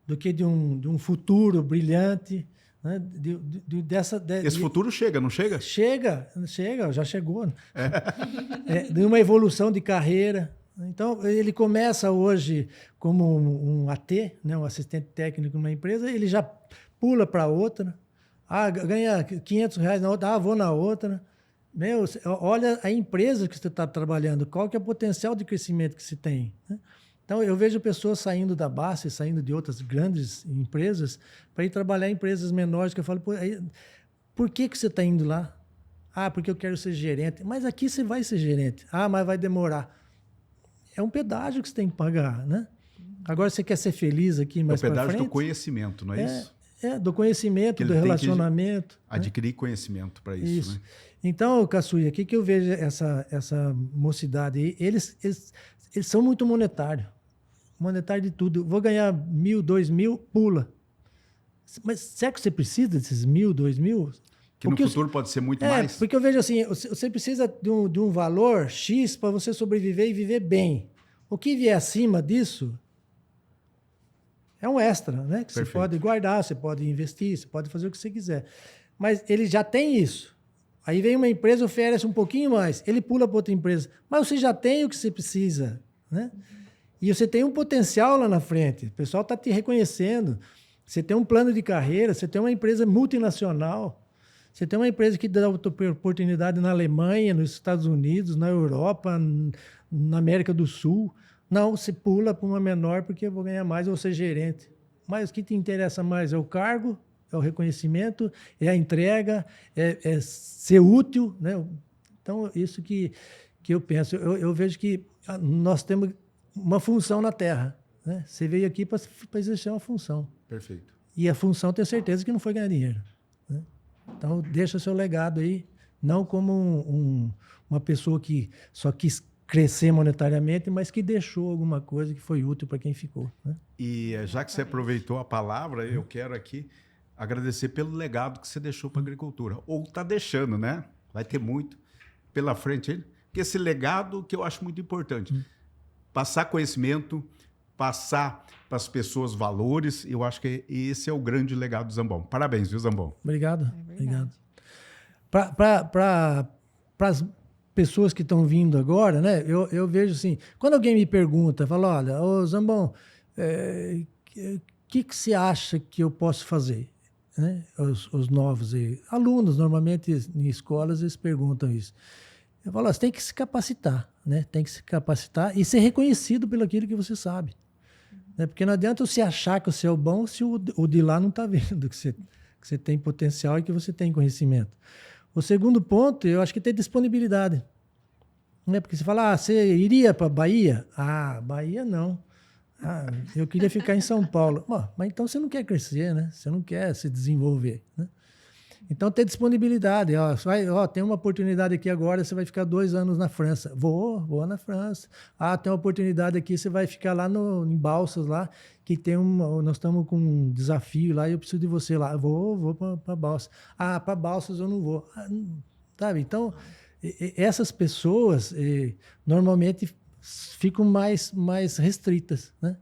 do que de um futuro brilhante. Né,
esse futuro chega, não chega?
Chega, já chegou. Né? De uma evolução de carreira. Então, ele começa hoje como um AT, né, um assistente técnico numa empresa, ele já pula para outra, ganha R$500 na outra, vou na outra. Meu, olha a empresa que você está trabalhando, qual que é o potencial de crescimento que se tem. Né? Então, eu vejo pessoas saindo da base, saindo de outras grandes empresas, para ir trabalhar em empresas menores, que eu falo, por que você está indo lá? Porque eu quero ser gerente. Mas aqui você vai ser gerente. Mas vai demorar. É um pedágio que você tem que pagar, né? Agora, você quer ser feliz aqui mais para frente? É o pedágio
do conhecimento, não é isso?
Do conhecimento, do relacionamento.
Adquirir conhecimento para isso. Né?
Então, Caçuia, o que eu vejo essa mocidade aí? Eles são muito monetários. Monetário de tudo. Vou ganhar 1.000, 2.000, pula. Mas será que você precisa desses 1.000, 2.000?
Que no futuro pode ser muito mais?
Porque eu vejo assim, você precisa de um valor X para você sobreviver e viver bem. O que vier acima disso é um extra, né? Que Perfeito. Você pode guardar, você pode investir, você pode fazer o que você quiser. Mas ele já tem isso. Aí vem uma empresa, oferece um pouquinho mais, ele pula para outra empresa. Mas você já tem o que você precisa, né? E você tem um potencial lá na frente. O pessoal está te reconhecendo. Você tem um plano de carreira, você tem uma empresa multinacional. Você tem uma empresa que dá oportunidade na Alemanha, nos Estados Unidos, na Europa, na América do Sul. Não, você pula para uma menor porque eu vou ganhar mais ou ser gerente. Mas o que te interessa mais é o cargo, é o reconhecimento, é a entrega, é ser útil, né? Então, isso que eu penso. Eu vejo que nós temos uma função na Terra. Né? Você veio aqui para exercer uma função.
Perfeito.
E a função, tenho certeza que não foi ganhar dinheiro. Né? Então, deixa seu legado aí, não como uma pessoa que só quis crescer monetariamente, mas que deixou alguma coisa que foi útil para quem ficou. Né?
E já que você aproveitou a palavra, eu quero aqui agradecer pelo legado que você deixou para a agricultura. Ou está deixando, né? Vai ter muito pela frente aí. Porque esse legado que eu acho muito importante. Passar conhecimento, passar para as pessoas valores, eu acho que esse é o grande legado do Zambon. Parabéns, viu, Zambon?
Obrigado. Obrigado. Para as pessoas que estão vindo agora, né? Eu vejo assim, quando alguém me pergunta, fala, olha, ô Zambon, que você acha que eu posso fazer? né, os novos alunos, normalmente em escolas, eles perguntam isso. Eu falo, você tem que se capacitar, né? Tem que se capacitar e ser reconhecido pelo aquilo que você sabe. Né? Porque não adianta você achar que você é o bom se o de lá não está vendo que você tem potencial e que você tem conhecimento. O segundo ponto, eu acho que tem disponibilidade. Né? Porque você fala, você iria para a Bahia? Bahia não. Eu queria ficar em São Paulo. Mas então você não quer crescer, né? Você não quer se desenvolver, né? Então, ter disponibilidade. Tem uma oportunidade aqui agora, você vai ficar 2 anos na França. Vou na França. Tem uma oportunidade aqui, você vai ficar lá em Balsas, lá, que nós estamos com um desafio lá e eu preciso de você lá. Vou para Balsas. Para Balsas eu não vou. Sabe? Então, essas pessoas normalmente ficam mais restritas, né?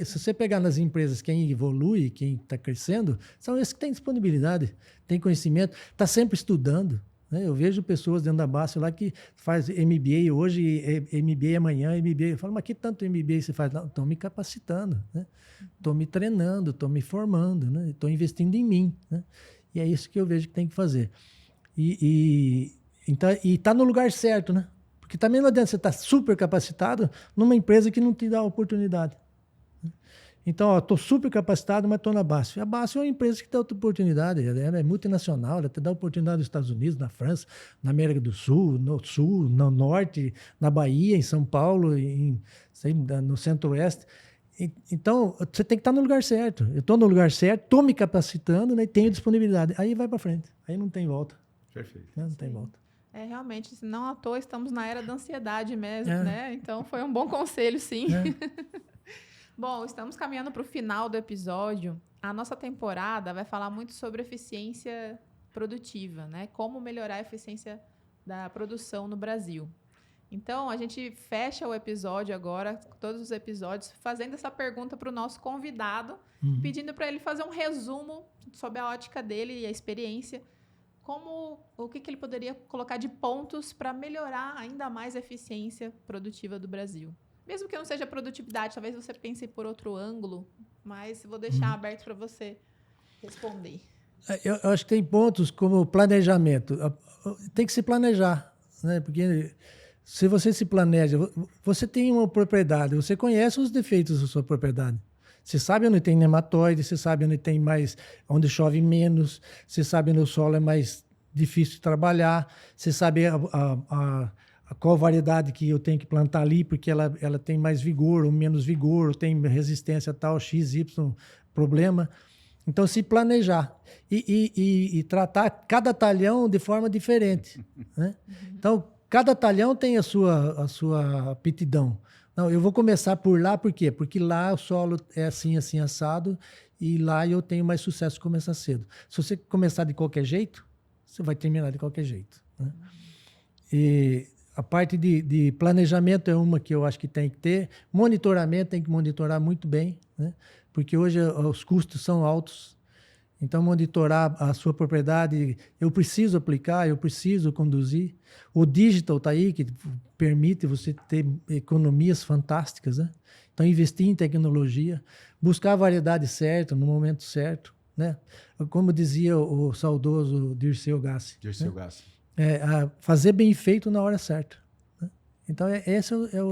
Se você pegar nas empresas quem evolui, quem está crescendo, são esses que têm disponibilidade, têm conhecimento, está sempre estudando. Né? Eu vejo pessoas dentro da Bacio lá que faz MBA hoje, MBA amanhã, MBA. Eu falo, mas que tanto MBA você faz? Não, estou me capacitando, estou me treinando, estou me formando, estou investindo em mim. Né? E é isso que eu vejo que tem que fazer. E está no lugar certo, né? Porque também não adianta você estar super capacitado numa empresa que não te dá oportunidade. Então, estou super capacitado, mas estou na Bacio. A Bacio é uma empresa que dá outra oportunidade, ela é multinacional, ela te dá oportunidade nos Estados Unidos, na França, na América do Sul, no Norte, na Bahia, em São Paulo, no Centro-Oeste. Então, você tem que estar no lugar certo. Eu estou no lugar certo, estou me capacitando, né, e tenho disponibilidade. Aí vai para frente, aí não tem volta.
Perfeito.
Não tem volta.
Realmente, não à toa estamos na era da ansiedade mesmo, né? Então, foi um bom conselho, sim. Bom, estamos caminhando para o final do episódio. A nossa temporada vai falar muito sobre eficiência produtiva, né? Como melhorar a eficiência da produção no Brasil. Então, a gente fecha o episódio agora, todos os episódios, fazendo essa pergunta para o nosso convidado, pedindo para ele fazer um resumo sobre a ótica dele e a experiência, o que ele poderia colocar de pontos para melhorar ainda mais a eficiência produtiva do Brasil. Mesmo que não seja produtividade, talvez você pense por outro ângulo, mas vou deixar aberto para você responder.
Eu acho que tem pontos como planejamento. Tem que se planejar, né? Porque se você se planeja, você tem uma propriedade, você conhece os defeitos da sua propriedade. Você sabe onde tem nematóide, você sabe onde chove menos, você sabe onde o solo é mais difícil de trabalhar, você sabe qual variedade que eu tenho que plantar ali, porque ela tem mais vigor ou menos vigor, ou tem resistência a tal, X, Y, problema. Então, se planejar e tratar cada talhão de forma diferente. Né? Então, cada talhão tem a sua aptidão. Não, eu vou começar por lá, por quê? Porque lá o solo é assim, assim, assado, e lá eu tenho mais sucesso começar cedo. Se você começar de qualquer jeito, você vai terminar de qualquer jeito. Né? E a parte de planejamento é uma que eu acho que tem que ter. Monitoramento, tem que monitorar muito bem, né? Porque hoje os custos são altos. Então, monitorar a sua propriedade, eu preciso aplicar, eu preciso conduzir. O digital está aí, que permite você ter economias fantásticas, né? Então, investir em tecnologia, buscar a variedade certa, no momento certo, né? Como dizia o saudoso Dirceu Gassi.
Dirceu Gassi.
Fazer bem feito na hora certa. Né? Então, esse é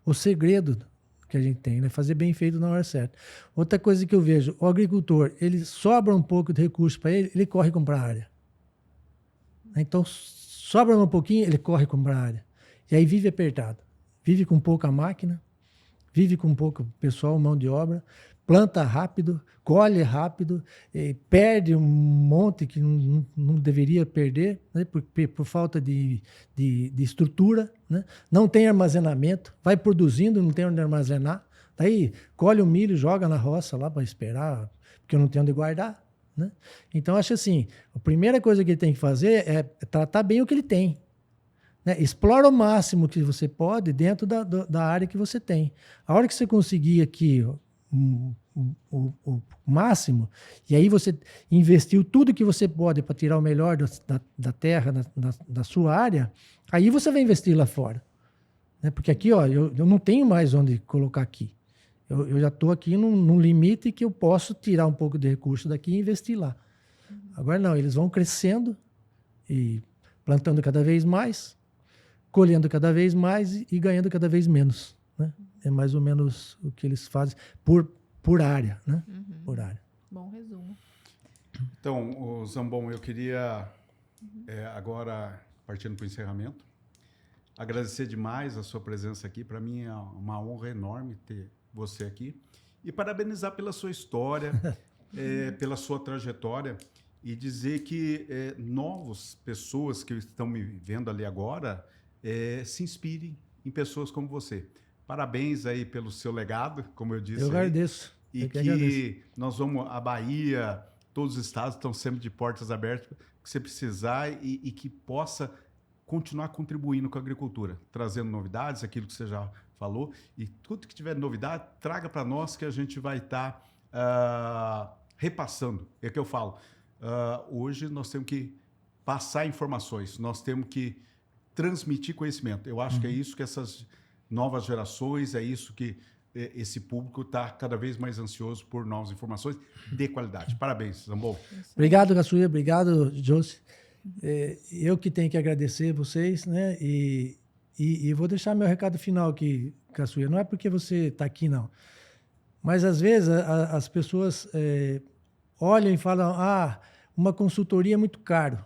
o segredo que a gente tem, né? Fazer bem feito na hora certa. Outra coisa que eu vejo, o agricultor, ele sobra um pouco de recurso para ele corre comprar área. Então, sobra um pouquinho, ele corre comprar área. E aí vive apertado. Vive com pouca máquina, vive com pouco pessoal, mão de obra, planta rápido, colhe rápido, perde um monte que não deveria perder, né, por falta de estrutura, né? Não tem armazenamento, vai produzindo, não tem onde armazenar, daí colhe o milho, joga na roça lá para esperar, porque não tem onde guardar. Né? Então, acho assim, a primeira coisa que ele tem que fazer é tratar bem o que ele tem. Né? Explora o máximo que você pode dentro da área que você tem. A hora que você conseguir aqui o máximo, e aí você investiu tudo que você pode para tirar o melhor da terra, da sua área, aí você vai investir lá fora. Né? Porque aqui, ó, eu não tenho mais onde colocar aqui. Eu já estou aqui num limite que eu posso tirar um pouco de recurso daqui e investir lá. Agora não, eles vão crescendo e plantando cada vez mais, colhendo cada vez mais e ganhando cada vez menos, né? É mais ou menos o que eles fazem por área, né? Por área.
Bom resumo.
Então, Zambon, eu queria, agora, partindo para o encerramento, agradecer demais a sua presença aqui. Para mim é uma honra enorme ter você aqui. E parabenizar pela sua história, pela sua trajetória, e dizer que novas pessoas que estão me vendo ali agora se inspirem em pessoas como você. Parabéns aí pelo seu legado, como eu disse.
Eu agradeço.
E que nós vamos, a Bahia, todos os estados estão sempre de portas abertas, que você precisar e que possa continuar contribuindo com a agricultura, trazendo novidades, aquilo que você já falou, e tudo que tiver novidade, traga para nós que a gente vai estar repassando. É o que eu falo. Hoje nós temos que passar informações, nós temos que transmitir conhecimento. Eu acho que é isso que essas novas gerações, é isso que esse público está cada vez mais ansioso por novas informações de qualidade. Parabéns, Zambon.
Obrigado, Caçuia. Obrigado, Josi. Eu que tenho que agradecer vocês, né? E vou deixar meu recado final aqui, Caçuia. Não é porque você está aqui, não. Mas, às vezes, as pessoas olham e falam, uma consultoria é muito caro.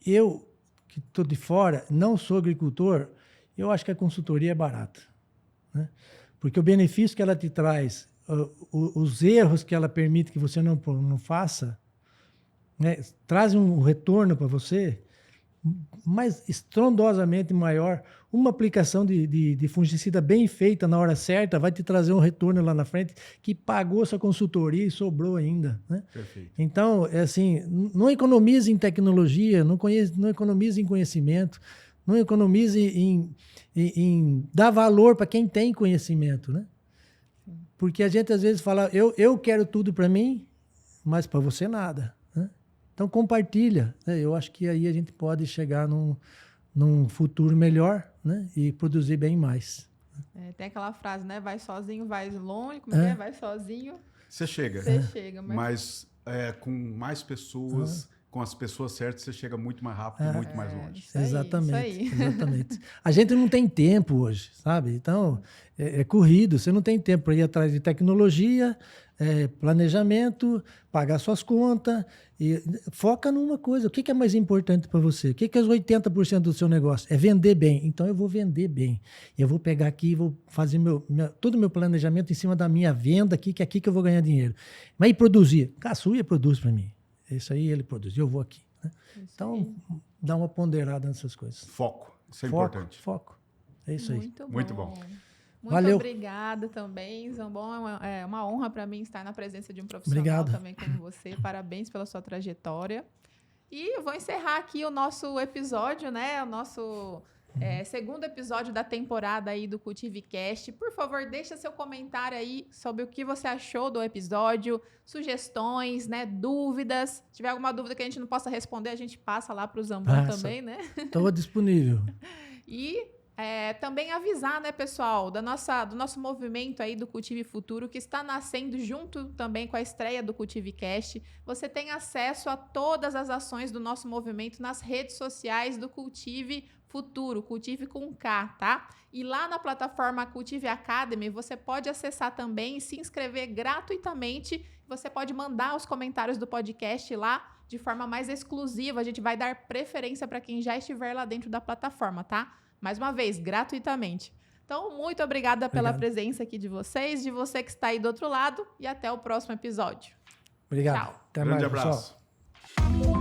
Eu, que estou de fora, não sou agricultor, eu acho que a consultoria é barata, né? Porque o benefício que ela te traz, os erros que ela permite que você não faça, né, trazem um retorno para você mais estrondosamente maior. Uma aplicação de fungicida bem feita na hora certa vai te trazer um retorno lá na frente que pagou sua consultoria e sobrou ainda, né?
Perfeito.
Então, assim, não economize em tecnologia, não economize em conhecimento, não economize em dar valor para quem tem conhecimento, né? Porque a gente às vezes fala, eu quero tudo para mim, mas para você nada, né? Então compartilha, né? Eu acho que aí a gente pode chegar num futuro melhor, né? E produzir bem mais.
Tem aquela frase, né? Vai sozinho, vai longe. Como é? Vai sozinho.
Você chega.
Você chega.
Mas com mais pessoas, com as pessoas certas, você chega muito mais rápido e muito mais longe.
Isso aí,
Exatamente,
isso aí.
exatamente. A gente não tem tempo hoje, sabe? Então, é corrido. Você não tem tempo para ir atrás de tecnologia, planejamento, pagar suas contas. E foca numa coisa. O que é mais importante para você? O que é os 80% do seu negócio? É vender bem. Então, eu vou vender bem. Eu vou pegar aqui e vou fazer todo o meu planejamento em cima da minha venda aqui, que é aqui que eu vou ganhar dinheiro. Mas e produzir? Caçuia produz para mim. Isso aí ele produz, eu vou aqui, né? Então, dá uma ponderada nessas coisas.
Foco, isso é importante.
Foco, é isso aí.
Muito bom.
Muito
Valeu.
Obrigada também, Zambon. É uma honra para mim estar na presença de um profissional também como você. Parabéns pela sua trajetória. E eu vou encerrar aqui o nosso episódio, né? O nosso segundo episódio da temporada aí do CultiveCast. Por favor, deixa seu comentário aí sobre o que você achou do episódio, sugestões, né, dúvidas. Se tiver alguma dúvida que a gente não possa responder, a gente passa lá para o Zambon também, né?
Estou disponível.
E também avisar, né, pessoal, do nosso movimento aí do Cultive Futuro, que está nascendo junto também com a estreia do CultiveCast. Você tem acesso a todas as ações do nosso movimento nas redes sociais do Cultive Futuro, Cultive com K, tá? E lá na plataforma Cultive Academy, você pode acessar também e se inscrever gratuitamente. Você pode mandar os comentários do podcast lá de forma mais exclusiva. A gente vai dar preferência para quem já estiver lá dentro da plataforma, tá? Mais uma vez, gratuitamente. Então, muito obrigada pela presença aqui de vocês, de você que está aí do outro lado, e até o próximo episódio.
Obrigado.
Tchau.
Até
Grande
mais,
abraço.
pessoal.